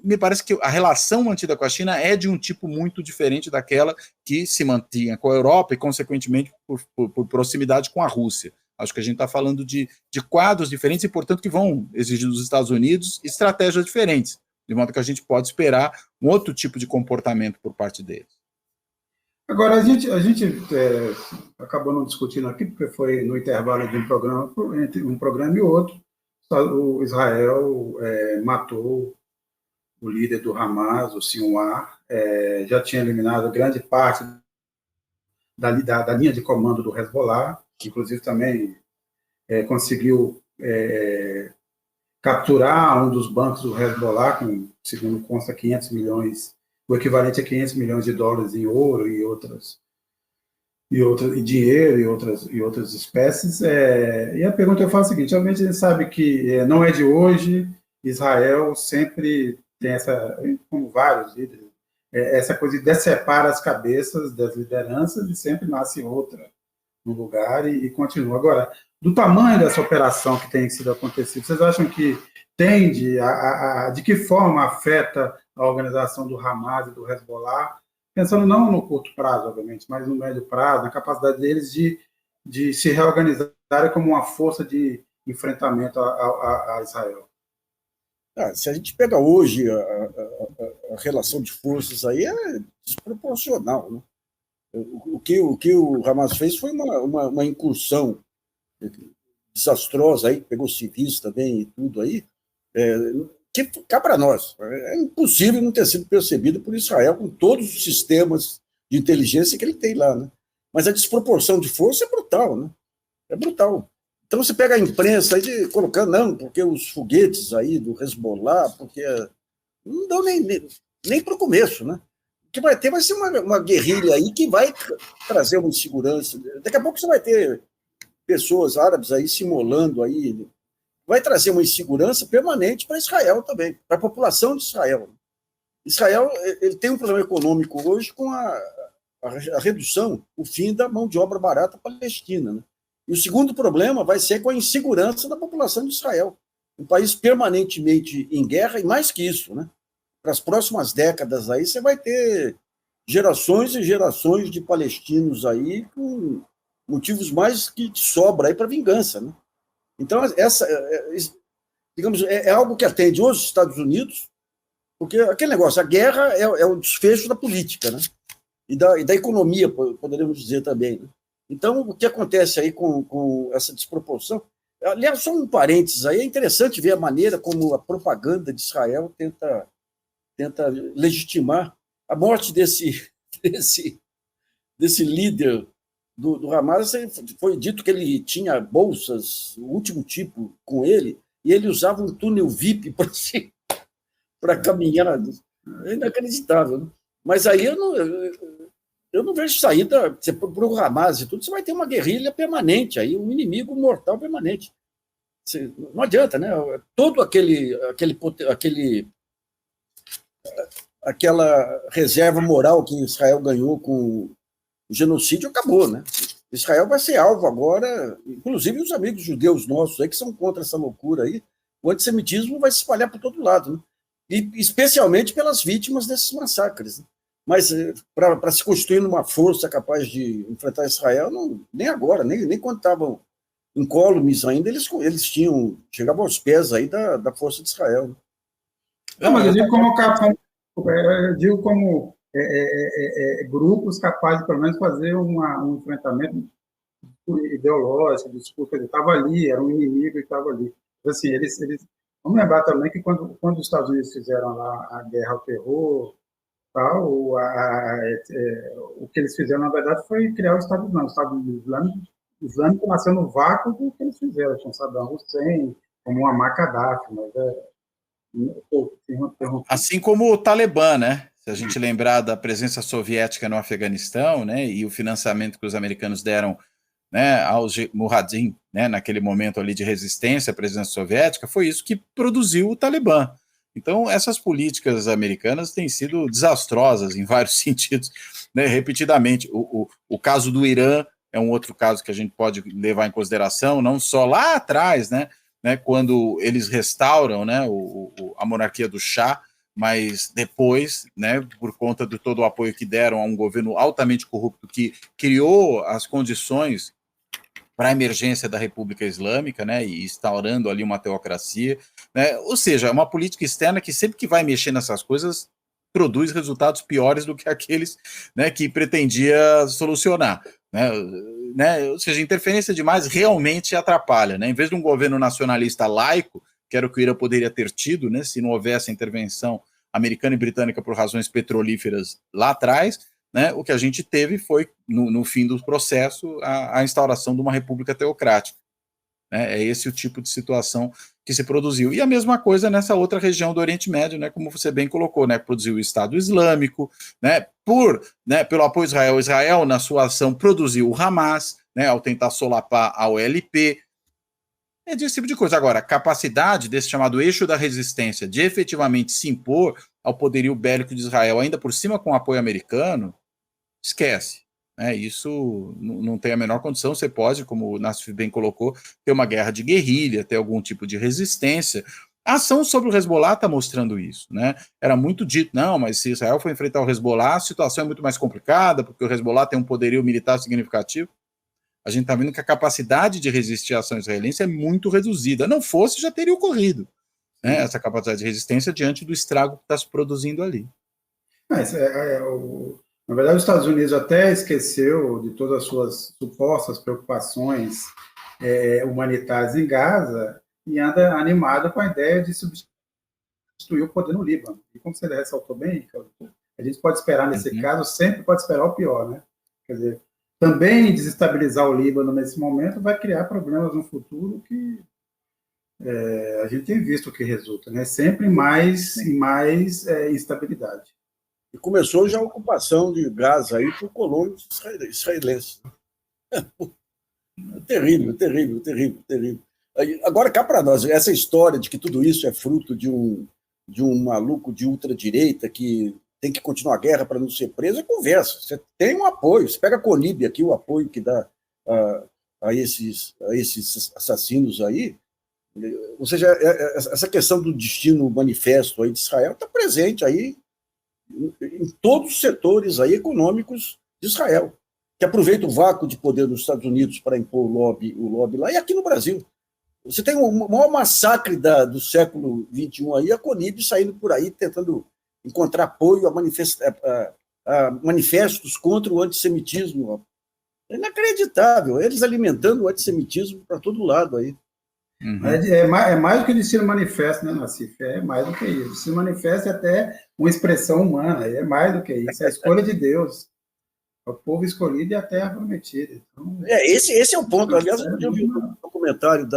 me parece que a relação mantida com a China é de um tipo muito diferente daquela que se mantinha com a Europa e, consequentemente, por proximidade com a Rússia. Acho que a gente está falando de quadros diferentes e, portanto, que vão exigir dos Estados Unidos estratégias diferentes, de modo que a gente pode esperar um outro tipo de comportamento por parte deles. Agora, a gente acabou não discutindo aqui, porque foi no intervalo de um programa, entre um programa e outro, o Israel matou o líder do Hamas, o Sinwar, já tinha eliminado grande parte da linha de comando do Hezbollah, que inclusive também conseguiu capturar um dos bancos do Hezbollah, com, segundo consta, 500 milhões, o equivalente a 500 milhões de dólares em ouro e dinheiro e outras espécies. E a pergunta eu faço é a seguinte: realmente a gente sabe que não é de hoje, Israel sempre tem essa, como vários líderes, essa coisa de decepar as cabeças das lideranças e sempre nasce outra no lugar e continua. Agora, do tamanho dessa operação que tem sido acontecida, vocês acham que tende de que forma afeta a organização do Hamas e do Hezbollah, pensando não no curto prazo, obviamente, mas no médio prazo, na capacidade deles de se reorganizarem como uma força de enfrentamento a Israel? Se a gente pega hoje a relação de forças aí, é desproporcional, né? O que o Hamas fez foi uma incursão desastrosa, aí, pegou civis também e tudo aí, que cá para nós. É impossível não ter sido percebido por Israel com todos os sistemas de inteligência que ele tem lá. Né? Mas a desproporção de força é brutal. Né? É brutal. Então você pega a imprensa aí colocando, não, porque os foguetes aí do Hezbollah, porque não dão nem para o começo, né? O que vai ter vai ser uma guerrilha aí que vai trazer uma insegurança. Daqui a pouco você vai ter pessoas árabes aí se imolando aí, vai trazer uma insegurança permanente para Israel também, para a população de Israel. Israel ele tem um problema econômico hoje com a redução, o fim da mão de obra barata palestina. Né? E o segundo problema vai ser com a insegurança da população de Israel. Um país permanentemente em guerra, e mais que isso, né? Para as próximas décadas aí, você vai ter gerações e gerações de palestinos aí com motivos mais que sobra aí para vingança. Né? Então, digamos, é algo que atende os Estados Unidos, porque aquele negócio, a guerra é o desfecho da política, né? E da economia, poderíamos dizer também. Né? Então, o que acontece aí com essa desproporção? Aliás, só um parênteses aí, é interessante ver a maneira como a propaganda de Israel tenta legitimar a morte desse líder do Hamas. Foi dito que ele tinha bolsas, o último tipo, com ele, e ele usava um túnel VIP para caminhar. É inacreditável. Né? Mas aí eu não vejo saída. Para o Hamas e tudo, você vai ter uma guerrilha permanente, aí, um inimigo mortal permanente. Não adianta, né? Todo aquela reserva moral que Israel ganhou com o genocídio acabou, né? Israel vai ser alvo agora, inclusive os amigos judeus nossos aí que são contra essa loucura aí, o antissemitismo vai se espalhar por todo lado, né? E especialmente pelas vítimas desses massacres. Né? Mas para se constituir uma força capaz de enfrentar Israel, não, nem agora, nem quando estavam incólumes ainda, eles chegavam aos pés aí da força de Israel. Né? Não, mas eu digo como grupos capazes, pelo menos, de fazer um enfrentamento ideológico, discurso, ele estava ali, era um inimigo e estava ali. Assim, vamos lembrar também que quando os Estados Unidos fizeram lá a guerra ao terror, tal, o que eles fizeram, na verdade, foi criar o Estado Islâmico nasceu no vácuo do que eles fizeram com Saddam Hussein, como Muammar Gaddafi, mas assim como o Talibã, né? Se a gente lembrar da presença soviética no Afeganistão, né, e o financiamento que os americanos deram, né, aos Mujahideen, né, naquele momento ali de resistência à presença soviética, foi isso que produziu o Talibã. Então, essas políticas americanas têm sido desastrosas em vários sentidos, né, repetidamente. O caso do Irã é um outro caso que a gente pode levar em consideração, não só lá atrás, né, quando eles restauram, né, a monarquia do Shah, mas depois, né, por conta de todo o apoio que deram a um governo altamente corrupto que criou as condições para a emergência da República Islâmica, né, e instaurando ali uma teocracia, né, ou seja, uma política externa que sempre que vai mexer nessas coisas produz resultados piores do que aqueles, né, que pretendia solucionar, né, ou seja, interferência demais realmente atrapalha, né, em vez de um governo nacionalista laico, que era o que o Irã poderia ter tido, né, se não houvesse a intervenção americana e britânica por razões petrolíferas lá atrás, né, o que a gente teve foi, no fim do processo, a instauração de uma república teocrática. Né, é esse o tipo de situação que se produziu. E a mesma coisa nessa outra região do Oriente Médio, né, como você bem colocou, né, produziu o Estado Islâmico, né, pelo apoio a Israel. Israel, na sua ação, produziu o Hamas, né, ao tentar solapar a OLP, é desse tipo de coisa. Agora, a capacidade desse chamado eixo da resistência de efetivamente se impor ao poderio bélico de Israel, ainda por cima com o apoio americano, esquece. Isso não tem a menor condição. Você pode, como o Nassif bem colocou, ter uma guerra de guerrilha, ter algum tipo de resistência. A ação sobre o Hezbollah está mostrando isso. Né? Era muito dito, não, mas se Israel for enfrentar o Hezbollah, a situação é muito mais complicada, porque o Hezbollah tem um poderio militar significativo. A gente está vendo que a capacidade de resistir à ação israelense é muito reduzida. Não fosse, já teria ocorrido, né, essa capacidade de resistência diante do estrago que está se produzindo ali. Na verdade, os Estados Unidos até esqueceu de todas as suas supostas preocupações humanitárias em Gaza e anda animado com a ideia de substituir o poder no Líbano. E como você ressaltou bem, a gente pode esperar, nesse caso, sempre pode esperar o pior, né? Quer dizer, também desestabilizar o Líbano nesse momento vai criar problemas no futuro que a gente tem visto o que resulta, né? Sempre mais e mais instabilidade. E começou já a ocupação de Gaza aí por colonos israelenses. Terrível, terrível, terrível, terrível. Agora, cá para nós, essa história de que tudo isso é fruto de um maluco de ultradireita que tem que continuar a guerra para não ser preso, é conversa. Você tem um apoio, você pega a Colíbia aqui, o apoio que dá a esses assassinos aí, ou seja, essa questão do destino manifesto aí de Israel está presente aí em todos os setores aí econômicos de Israel, que aproveita o vácuo de poder dos Estados Unidos para impor o lobby lá, e aqui no Brasil. Você tem o maior massacre do século XXI aí, a Colíbia saindo por aí tentando encontrar apoio a manifestos contra o antissemitismo. É inacreditável, eles alimentando o antissemitismo para todo lado aí. Uhum. É mais do que o destino manifesto, né, Nassif? É mais do que isso. O destino manifesto é até uma expressão humana, é mais do que isso, é a escolha de Deus. O povo escolhido e a terra prometida. Então, esse é o ponto. Aliás, eu vi um documentário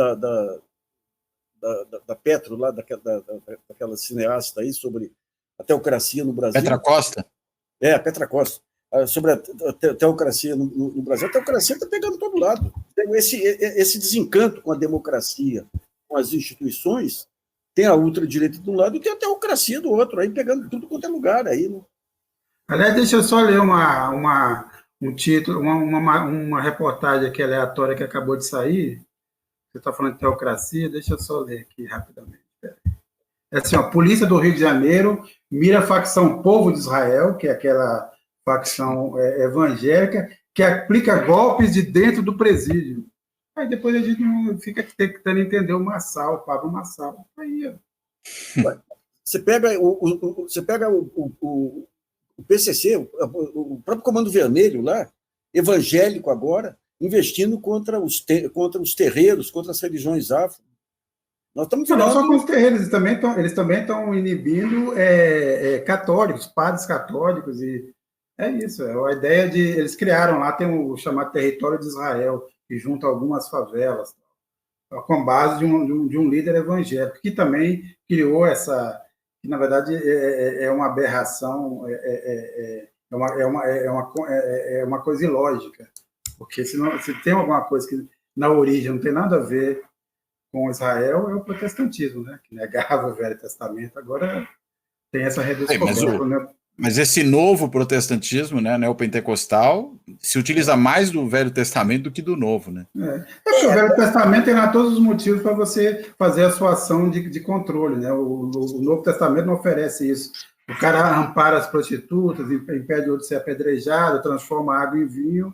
da Petro, lá, daquela cineasta aí, sobre a teocracia no Brasil. Petra Costa? A Petra Costa. Sobre a teocracia no Brasil. A teocracia está pegando todo lado. Esse desencanto com a democracia, com as instituições, tem a ultradireita de um lado e tem a teocracia do outro, aí pegando tudo quanto é lugar. Aí, né? Aliás, deixa eu só ler um título, uma reportagem aqui aleatória que acabou de sair. Você está falando de teocracia, deixa eu só ler aqui rapidamente. É assim, a Polícia do Rio de Janeiro mira a facção Povo de Israel, que é aquela facção evangélica, que aplica golpes de dentro do presídio. Aí depois a gente fica tentando entender o Pablo Marçal. Aí, você pega o PCC, o próprio Comando Vermelho lá, evangélico agora, investindo contra os terreiros, contra as religiões afro. Nós estamos não só com os terreiros, eles também estão inibindo católicos, padres católicos, e é isso, a ideia de... Eles criaram lá, tem o chamado Território de Israel, que junta algumas favelas, com base de um líder evangélico, que também criou essa... que, na verdade, é uma aberração, é uma coisa ilógica, porque se tem alguma coisa que, na origem, não tem nada a ver com Israel, é o protestantismo, né? Que negava o Velho Testamento, agora tem essa redescoberta. Mas esse novo protestantismo, né, neopentecostal, se utiliza mais do Velho Testamento do que do Novo, né? Porque o Velho Testamento tem lá todos os motivos para você fazer a sua ação de controle, né? O Novo Testamento não oferece isso. O cara ampara as prostitutas, impede o outro de ser apedrejado, transforma água em vinho,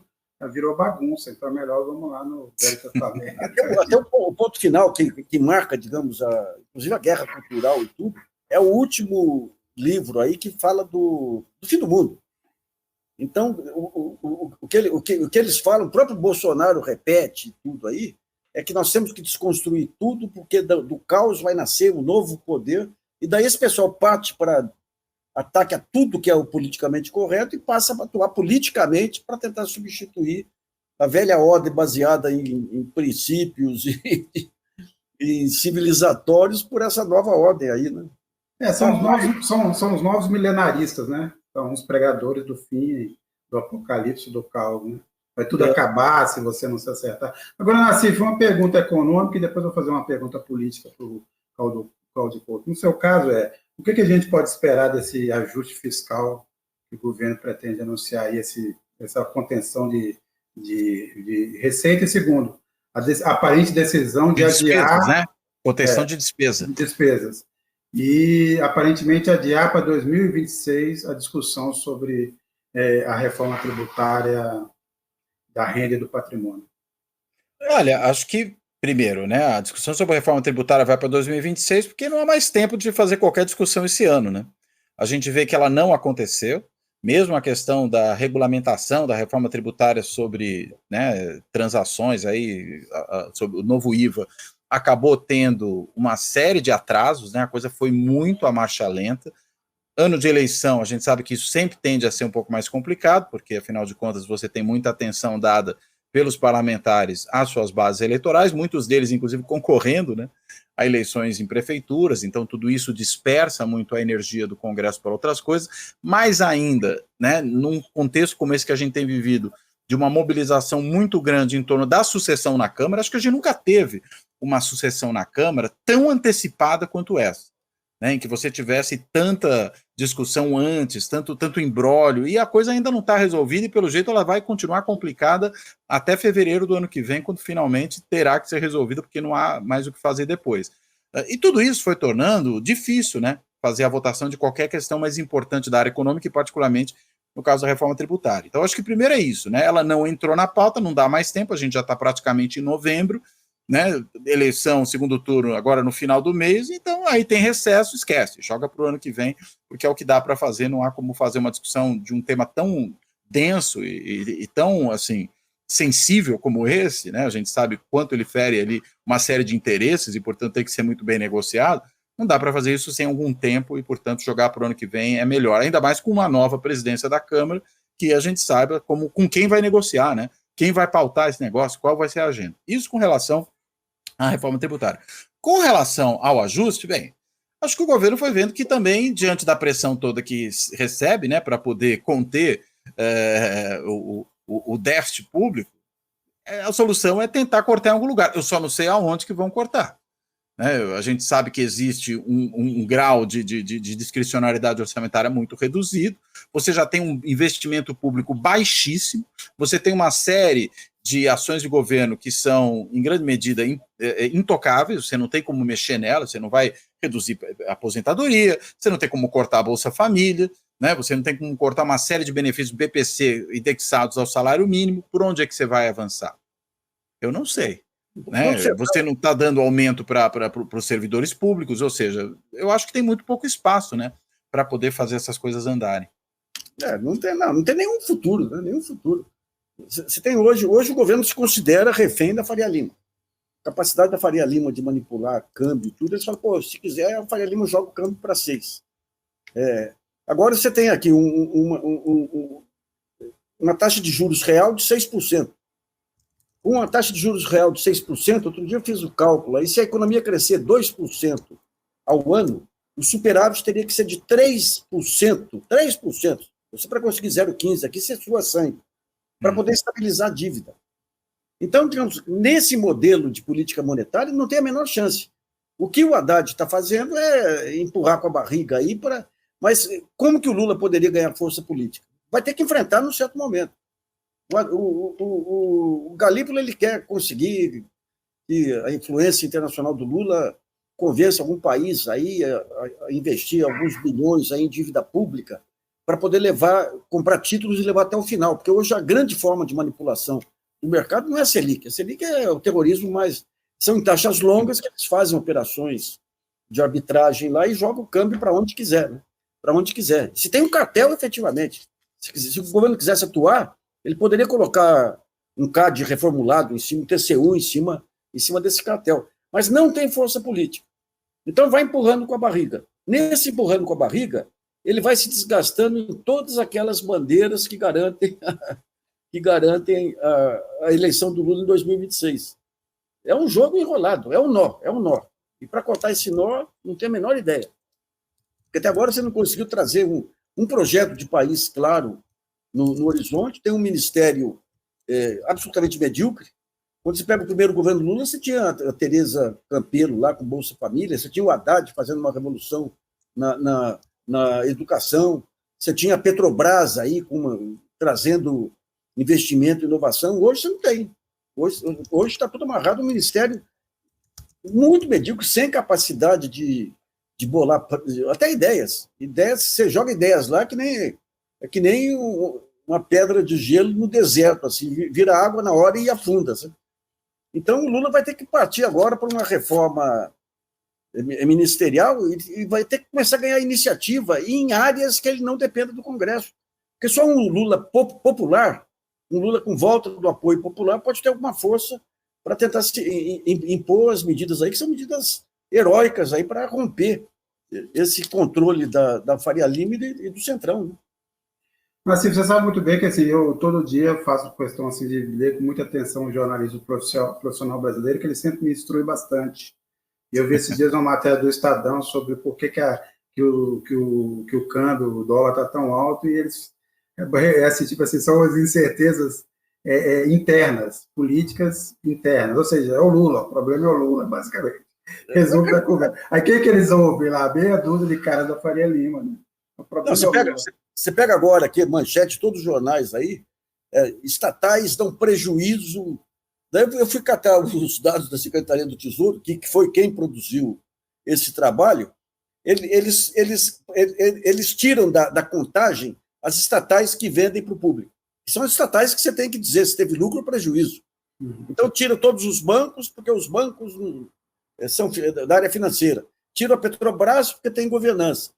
virou bagunça. Então é melhor vamos lá no Velho Testamento. Até o ponto final que marca, digamos, inclusive a guerra cultural e tudo, é o último livro aí que fala do fim do mundo. Então, o que eles falam, o próprio Bolsonaro repete tudo aí, é que nós temos que desconstruir tudo, porque do caos vai nascer um novo poder, e daí esse pessoal parte para ataque a tudo que é o politicamente correto e passa a atuar politicamente para tentar substituir a velha ordem baseada em princípios e civilizatórios por essa nova ordem aí, né? São os novos milenaristas, né? São os pregadores do fim, do apocalipse, do caos, né? Vai tudo acabar se você não se acertar. Agora, Nassif, uma pergunta econômica e depois eu vou fazer uma pergunta política para o Cláudio Couto. No seu caso, o que a gente pode esperar desse ajuste fiscal que o governo pretende anunciar aí, essa contenção de receita? E segundo, a aparente decisão de adiar... né? Contenção de despesa. Despesas. E, aparentemente, adiar para 2026 a discussão sobre a reforma tributária da renda e do patrimônio. Olha, acho que, primeiro, né, a discussão sobre a reforma tributária vai para 2026, porque não há mais tempo de fazer qualquer discussão esse ano, né? A gente vê que ela não aconteceu, mesmo a questão da regulamentação da reforma tributária sobre, né, transações, aí, sobre o novo IVA, acabou tendo uma série de atrasos, né? A coisa foi muito à marcha lenta. Ano de eleição, a gente sabe que isso sempre tende a ser um pouco mais complicado, porque, afinal de contas, você tem muita atenção dada pelos parlamentares às suas bases eleitorais, muitos deles, inclusive, concorrendo, né, a eleições em prefeituras, então tudo isso dispersa muito a energia do Congresso para outras coisas, mais ainda, né, num contexto como esse que a gente tem vivido, de uma mobilização muito grande em torno da sucessão na Câmara. Acho que a gente nunca teve uma sucessão na Câmara tão antecipada quanto essa, né, em que você tivesse tanta discussão antes, tanto imbróglio, e a coisa ainda não está resolvida, e pelo jeito ela vai continuar complicada até fevereiro do ano que vem, quando finalmente terá que ser resolvida, porque não há mais o que fazer depois. E tudo isso foi tornando difícil, né, fazer a votação de qualquer questão mais importante da área econômica, e particularmente no caso da reforma tributária. Então, acho que primeiro é isso, né, ela não entrou na pauta, não dá mais tempo, a gente já está praticamente em novembro, né, eleição, segundo turno, agora no final do mês, então aí tem recesso, esquece, joga para o ano que vem, porque é o que dá para fazer, não há como fazer uma discussão de um tema tão denso e tão, assim, sensível como esse, né, a gente sabe quanto ele fere ali uma série de interesses e, portanto, tem que ser muito bem negociado, não dá para fazer isso sem algum tempo e, portanto, jogar para o ano que vem é melhor, ainda mais com uma nova presidência da Câmara, que a gente saiba com quem vai negociar, né, quem vai pautar esse negócio, qual vai ser a agenda. Isso com relação a reforma tributária. Com relação ao ajuste, bem, acho que o governo foi vendo que também, diante da pressão toda que recebe, né, para poder conter o déficit público, a solução é tentar cortar em algum lugar. Eu só não sei aonde que vão cortar. Né? A gente sabe que existe um grau de discricionariedade orçamentária muito reduzido, você já tem um investimento público baixíssimo, você tem uma série de ações de governo que são, em grande medida, intocáveis, você não tem como mexer nela, você não vai reduzir a aposentadoria, você não tem como cortar a Bolsa Família, né? Você não tem como cortar uma série de benefícios do BPC indexados ao salário mínimo, por onde é que você vai avançar? Eu não sei. Né? Você não está dando aumento para os servidores públicos, ou seja, eu acho que tem muito pouco espaço, né, para poder fazer essas coisas andarem. Não tem nenhum futuro, né? Nenhum futuro. Você tem hoje o governo se considera refém da Faria Lima. A capacidade da Faria Lima de manipular câmbio e tudo, eles falam, pô, se quiser, a Faria Lima joga o câmbio para 6. Agora você tem aqui uma taxa de juros real de 6%. Uma taxa de juros real de 6%, outro dia eu fiz o cálculo, aí se a economia crescer 2% ao ano, o superávit teria que ser de 3%. 3%. Você, para conseguir 0,15 aqui, você sua sangue, para poder estabilizar a dívida. Então, digamos, nesse modelo de política monetária, não tem a menor chance. O que o Haddad está fazendo é empurrar com a barriga aí para... Mas como que o Lula poderia ganhar força política? Vai ter que enfrentar num certo momento. O Galípolo, ele quer conseguir que a influência internacional do Lula convença algum país aí a investir alguns bilhões aí em dívida pública para poder comprar títulos e levar até o final, porque hoje a grande forma de manipulação do mercado não é a Selic é o terrorismo, mas são em taxas longas que eles fazem operações de arbitragem lá e jogam o câmbio para onde quiser, né? Para onde quiser. Se tem um cartel, efetivamente, se o governo quisesse atuar, ele poderia colocar um CAD reformulado em cima, um TCU em cima desse cartel. Mas não tem força política. Então vai empurrando com a barriga. Nesse empurrando com a barriga, ele vai se desgastando em todas aquelas bandeiras que garantem a eleição do Lula em 2026. É um jogo enrolado, é um nó. E para cortar esse nó, não tem a menor ideia. Porque até agora você não conseguiu trazer um projeto de país claro no horizonte, tem um ministério absolutamente medíocre. Quando você pega o primeiro governo Lula, você tinha a Tereza Campelo lá com Bolsa Família, você tinha o Haddad fazendo uma revolução na educação, você tinha a Petrobras aí trazendo investimento e inovação. Hoje você não tem. Hoje está tudo amarrado, um ministério muito medíocre, sem capacidade de bolar até ideias. Você joga ideias lá que nem uma pedra de gelo no deserto, assim, vira água na hora e afunda. Assim. Então, o Lula vai ter que partir agora para uma reforma ministerial e vai ter que começar a ganhar iniciativa em áreas que ele não dependa do Congresso. Porque só um Lula popular, um Lula com volta do apoio popular, pode ter alguma força para tentar impor as medidas aí, que são medidas heróicas aí para romper esse controle da Faria Lima e do Centrão. Né? Mas assim, você sabe muito bem que assim, eu todo dia faço questão assim, de ler com muita atenção o jornalismo profissional brasileiro, que ele sempre me instrui bastante. E eu vi esses dias uma matéria do Estadão sobre por que o câmbio, o dólar está tão alto, e eles assim, tipo assim, são as incertezas internas, políticas internas, ou seja, é o Lula, o problema é o Lula, basicamente. Resumo da conversa. Aí quem que eles ouvem lá? Meia dúzia de caras da Faria Lima, né? Você pega agora aqui, manchete, todos os jornais aí, estatais dão prejuízo. Daí eu fui catar os dados da Secretaria do Tesouro, que foi quem produziu esse trabalho, eles tiram da contagem as estatais que vendem para o público. São as estatais que você tem que dizer se teve lucro ou prejuízo. Então, tira todos os bancos, porque os bancos são da área financeira. Tira a Petrobras, porque tem governança.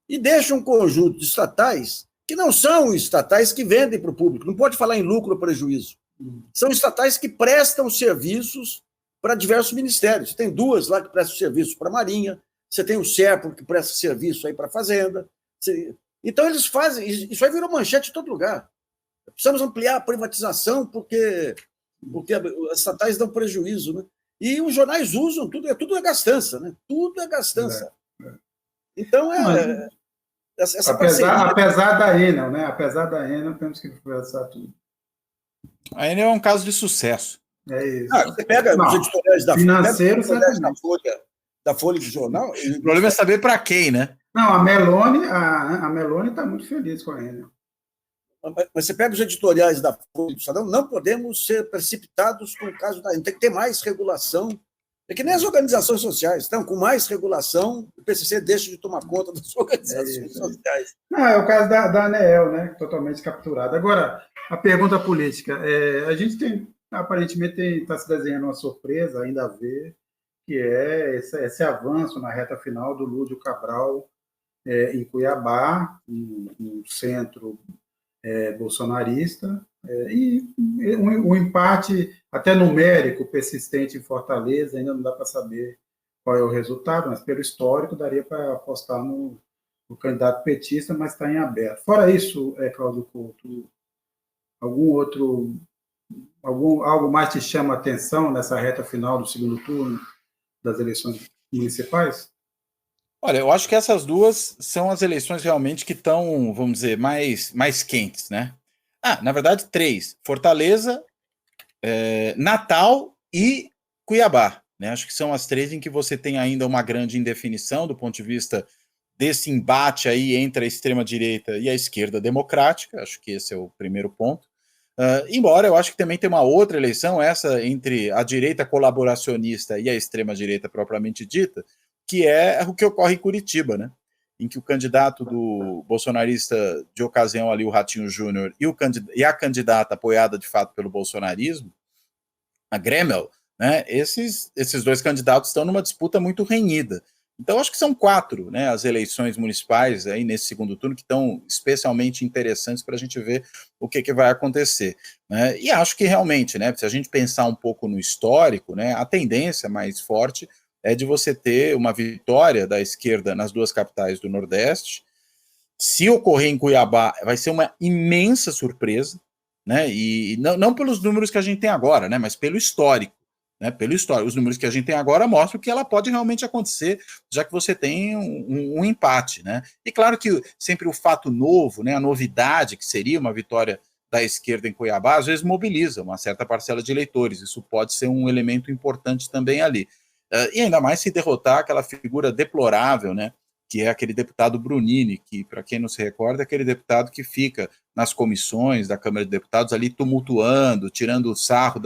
E deixa um conjunto de estatais que não são estatais que vendem para o público. Não pode falar em lucro ou prejuízo. São estatais que prestam serviços para diversos ministérios. Você tem duas lá que prestam serviços para a Marinha, você tem o SERPRO que presta serviço aí para a Fazenda. Então, eles fazem... Isso aí virou manchete em todo lugar. Precisamos ampliar a privatização porque as estatais dão prejuízo. Né? E os jornais usam tudo é gastança, né? Tudo é gastança. Então, essa parceria... Apesar da Enel, né? Apesar da Enel, temos que conversar tudo. A Enel é um caso de sucesso. É isso. Você pega os editoriais da Folha de Jornal... O problema é saber para quem, né? Não, a Meloni está muito feliz com a Enel. Mas você pega os editoriais da Folha do Estadão, não podemos ser precipitados com o caso da Enel. Tem que ter mais regulação. É que nem as organizações sociais. Então, com mais regulação, o PCC deixa de tomar conta das organizações sociais. Não, é o caso da ANEEL, né? Totalmente capturada. Agora, a pergunta política. A gente aparentemente está se desenhando uma surpresa, ainda a ver, que é esse avanço na reta final do Lúdio Cabral em Cuiabá, um centro bolsonarista, e um empate até numérico persistente em Fortaleza. Ainda não dá para saber qual é o resultado, mas pelo histórico daria para apostar no candidato petista, mas está em aberto. Fora isso, Cláudio Couto, algo mais te chama a atenção nessa reta final do segundo turno das eleições municipais? Olha, eu acho que essas duas são as eleições realmente que estão, vamos dizer, mais quentes, né? Na verdade, 3. Fortaleza, Natal e Cuiabá, né? Acho que são as 3 em que você tem ainda uma grande indefinição do ponto de vista desse embate aí entre a extrema-direita e a esquerda democrática. Acho que esse é o primeiro ponto. Embora eu acho que também tem uma outra eleição, essa entre a direita colaboracionista e a extrema-direita propriamente dita, que é o que ocorre em Curitiba, né? Em que o candidato do bolsonarista de ocasião ali, o Ratinho Júnior, e a candidata apoiada de fato pelo bolsonarismo, a Gremel, né? Esses 2 candidatos estão numa disputa muito renhida. Então, acho que são 4, né, as eleições municipais aí nesse segundo turno que estão especialmente interessantes para a gente ver o que vai acontecer, né? E acho que realmente, né, se a gente pensar um pouco no histórico, né, a tendência mais forte é de você ter uma vitória da esquerda nas 2 capitais do Nordeste. Se ocorrer em Cuiabá, vai ser uma imensa surpresa, né? E não pelos números que a gente tem agora, né, mas pelo histórico. Né, pelo histórico, os números que a gente tem agora mostram que ela pode realmente acontecer, já que você tem um empate, né? E claro que sempre o fato novo, né, a novidade que seria uma vitória da esquerda em Cuiabá, às vezes mobiliza uma certa parcela de eleitores. Isso pode ser um elemento importante também ali. E ainda mais se derrotar aquela figura deplorável, né, que é aquele deputado Brunini, que, para quem não se recorda, é aquele deputado que fica nas comissões da Câmara de Deputados ali tumultuando, tirando o sarro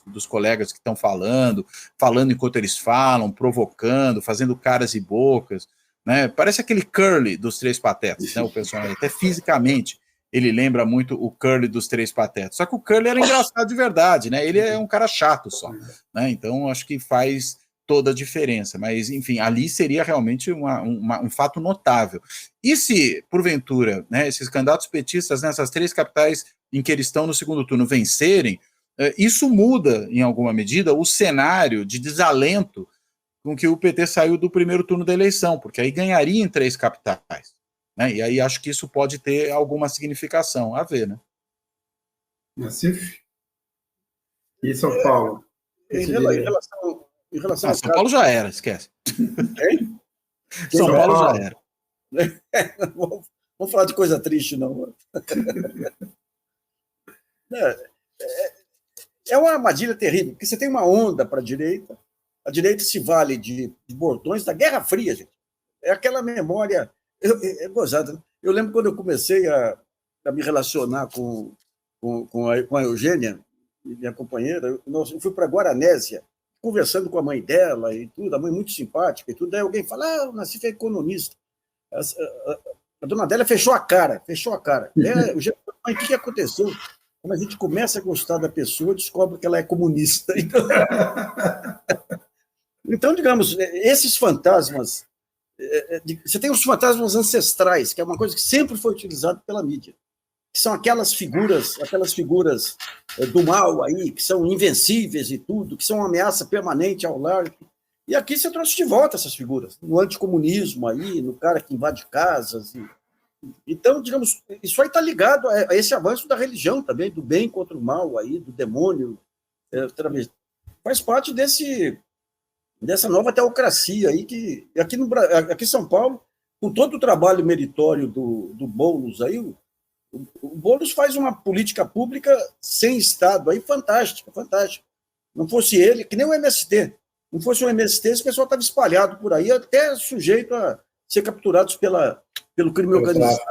dos colegas que estão falando enquanto eles falam, provocando, fazendo caras e bocas, né? Parece aquele Curly dos Três Patetas, né, o personagem, até fisicamente ele lembra muito o Curly dos Três Patetas, só que o Curly era engraçado de verdade, né? Ele é um cara chato só, né? Então acho que faz toda a diferença, mas enfim, ali seria realmente um fato notável. E se, porventura, né, esses candidatos petistas nessas 3 capitais em que eles estão no segundo turno vencerem, isso muda, em alguma medida, o cenário de desalento com que o PT saiu do primeiro turno da eleição, porque aí ganharia em 3 capitais, né? E aí acho que isso pode ter alguma significação a ver, né? Nassif? E São Paulo? Em relação São Paulo já era, esquece. Quem? São Paulo já era. Vamos falar de coisa triste, não. É uma armadilha terrível, porque você tem uma onda para a direita se vale de bordões da Guerra Fria, gente. É aquela memória... É gozada, né? Eu lembro quando eu comecei a me relacionar com a Eugênia, minha companheira, eu fui para Guaranésia, conversando com a mãe dela e tudo, a mãe muito simpática e tudo, daí alguém fala, o Nassif é economista. A dona Adélia fechou a cara. Mãe, o que aconteceu? Quando a gente começa a gostar da pessoa, descobre que ela é comunista. Então digamos, esses fantasmas, você tem os fantasmas ancestrais, que é uma coisa que sempre foi utilizada pela mídia, que são aquelas figuras do mal aí, que são invencíveis e tudo, que são uma ameaça permanente ao lar. E aqui você trouxe de volta essas figuras, no anticomunismo aí, no cara que invade casas. Então, digamos, isso aí está ligado a esse avanço da religião também, do bem contra o mal aí, do demônio, faz parte dessa nova teocracia aí que aqui em São Paulo, com todo o trabalho meritório do Boulos aí, o Boulos faz uma política pública sem Estado aí fantástica. Não fosse ele, que nem o MST. Não fosse o MST, esse pessoal estava espalhado por aí, até sujeito a ser capturados pelo crime organizado.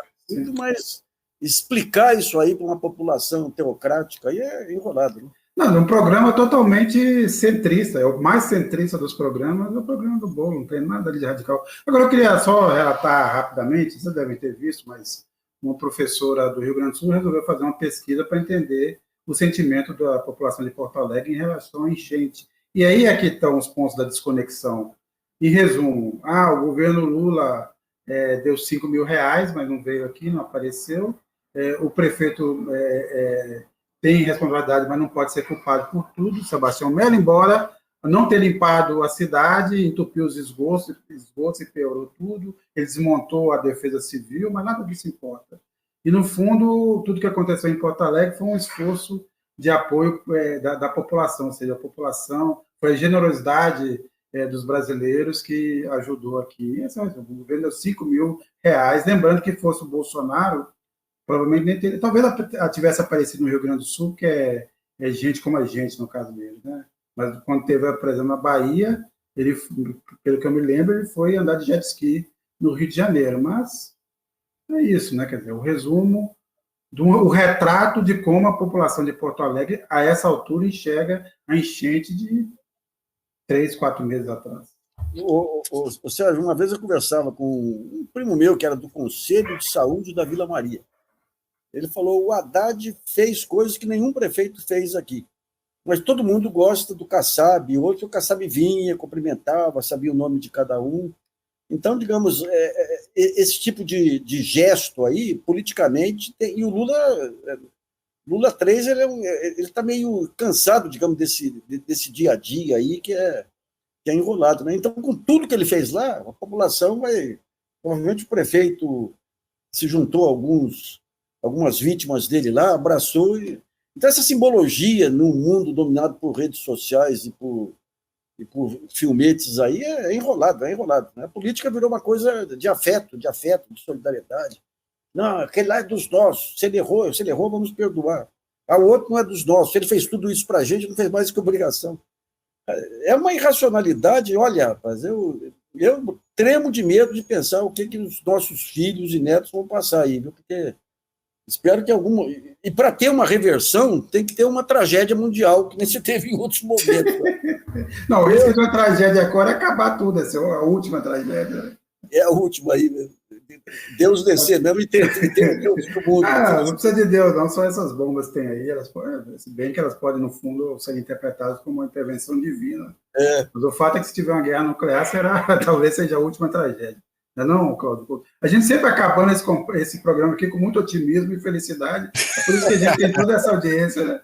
Mas explicar isso aí para uma população teocrática aí é enrolado, né? Não, um programa totalmente centrista, é o mais centrista dos programas, é o programa do Boulos, não tem nada de radical. Agora eu queria só relatar rapidamente, vocês devem ter visto, mas uma professora do Rio Grande do Sul resolveu fazer uma pesquisa para entender o sentimento da população de Porto Alegre em relação à enchente. E aí é que estão os pontos da desconexão. Em resumo, o governo Lula deu 5 mil reais, mas não veio aqui, não apareceu. O prefeito tem responsabilidade, mas não pode ser culpado por tudo. Sebastião Melo, embora não ter limpado a cidade, entupiu os esgotos e piorou tudo. Ele desmontou a defesa civil, mas nada disso importa. E, no fundo, tudo que aconteceu em Porto Alegre foi um esforço de apoio da população, ou seja, a população, foi a generosidade dos brasileiros que ajudou aqui. O governo deu 5 mil reais, lembrando que fosse o Bolsonaro, provavelmente nem teria, talvez ela tivesse aparecido no Rio Grande do Sul, que é gente como a gente, no caso dele, né? Mas quando teve, por exemplo, na Bahia, ele, pelo que eu me lembro, ele foi andar de jet ski no Rio de Janeiro, mas é isso, né? Quer dizer, o resumo, o retrato de como a população de Porto Alegre, a essa altura, enxerga a enchente de 3, 4 meses atrás. Sérgio, uma vez eu conversava com um primo meu, que era do Conselho de Saúde da Vila Maria. Ele falou, o Haddad fez coisas que nenhum prefeito fez aqui. Mas todo mundo gosta do Kassab, o Kassab vinha, cumprimentava, sabia o nome de cada um. Então, digamos, esse tipo de gesto aí, politicamente, e o Lula 3, ele está meio cansado, digamos, desse dia a dia aí, que é enrolado, né? Então, com tudo que ele fez lá, a população vai... Provavelmente o prefeito se juntou a algumas vítimas dele lá, abraçou. Então, essa simbologia num mundo dominado por redes sociais e por filmetes aí é enrolado. Né? A política virou uma coisa de afeto, de solidariedade. Não, aquele lá é dos nossos. Se ele errou, vamos perdoar. O outro não é dos nossos. Ele fez tudo isso para a gente, não fez mais que obrigação. É uma irracionalidade. Olha, rapaz, eu tremo de medo de pensar o que os nossos filhos e netos vão passar aí, viu? Porque espero que alguma... E para ter uma reversão, tem que ter uma tragédia mundial, que nem se teve em outros momentos. Não, essa é uma tragédia agora, é acabar tudo, essa é a última tragédia. É a última aí, Deus descer mesmo e ter Deus do mundo. Não precisa de Deus, não, só essas bombas que tem aí, se bem que elas podem, no fundo, ser interpretadas como uma intervenção divina. Mas o fato é que se tiver uma guerra nuclear, talvez seja a última tragédia. Não, Cláudio? A gente sempre acabando esse programa aqui com muito otimismo e felicidade, é por isso que a gente tem toda essa audiência, né?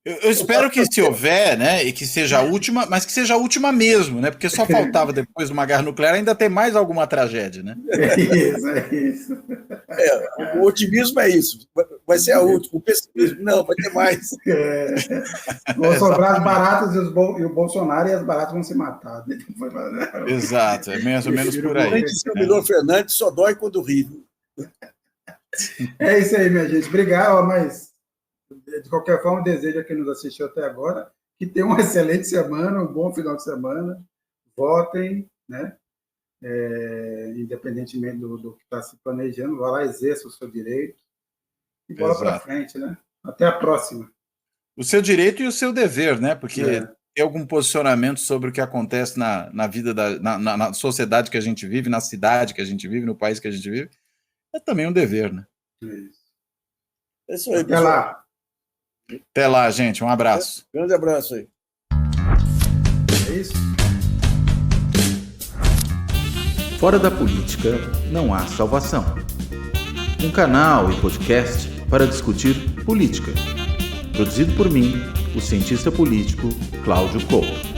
Eu espero que, se houver, né, e que seja a última, mas que seja a última mesmo, né? Porque só faltava, depois de uma guerra nuclear, ainda ter mais alguma tragédia, né? É isso. O otimismo é isso. Vai ser a última. O pessimismo, não, vai ter mais. Vão sobrar as baratas e o Bolsonaro e as baratas vão se matar. Exato, é mais ou menos por aí. O Milor Fernandes só dói quando ri. É isso aí, minha gente. Obrigado, mas... De qualquer forma, desejo a quem nos assistiu até agora que tenha uma excelente semana, um bom final de semana. Votem, né? Independentemente do que está se planejando, vá lá, exerça o seu direito e bola para frente, né? Até a próxima. O seu direito e o seu dever, né? Porque ter algum posicionamento sobre o que acontece na vida, na sociedade que a gente vive, na cidade que a gente vive, no país que a gente vive, é também um dever, né? É isso aí, até lá. Até lá, gente. Um abraço. Grande abraço aí. É isso. Fora da política, não há salvação. Um canal e podcast para discutir política. Produzido por mim, o cientista político Cláudio Couto.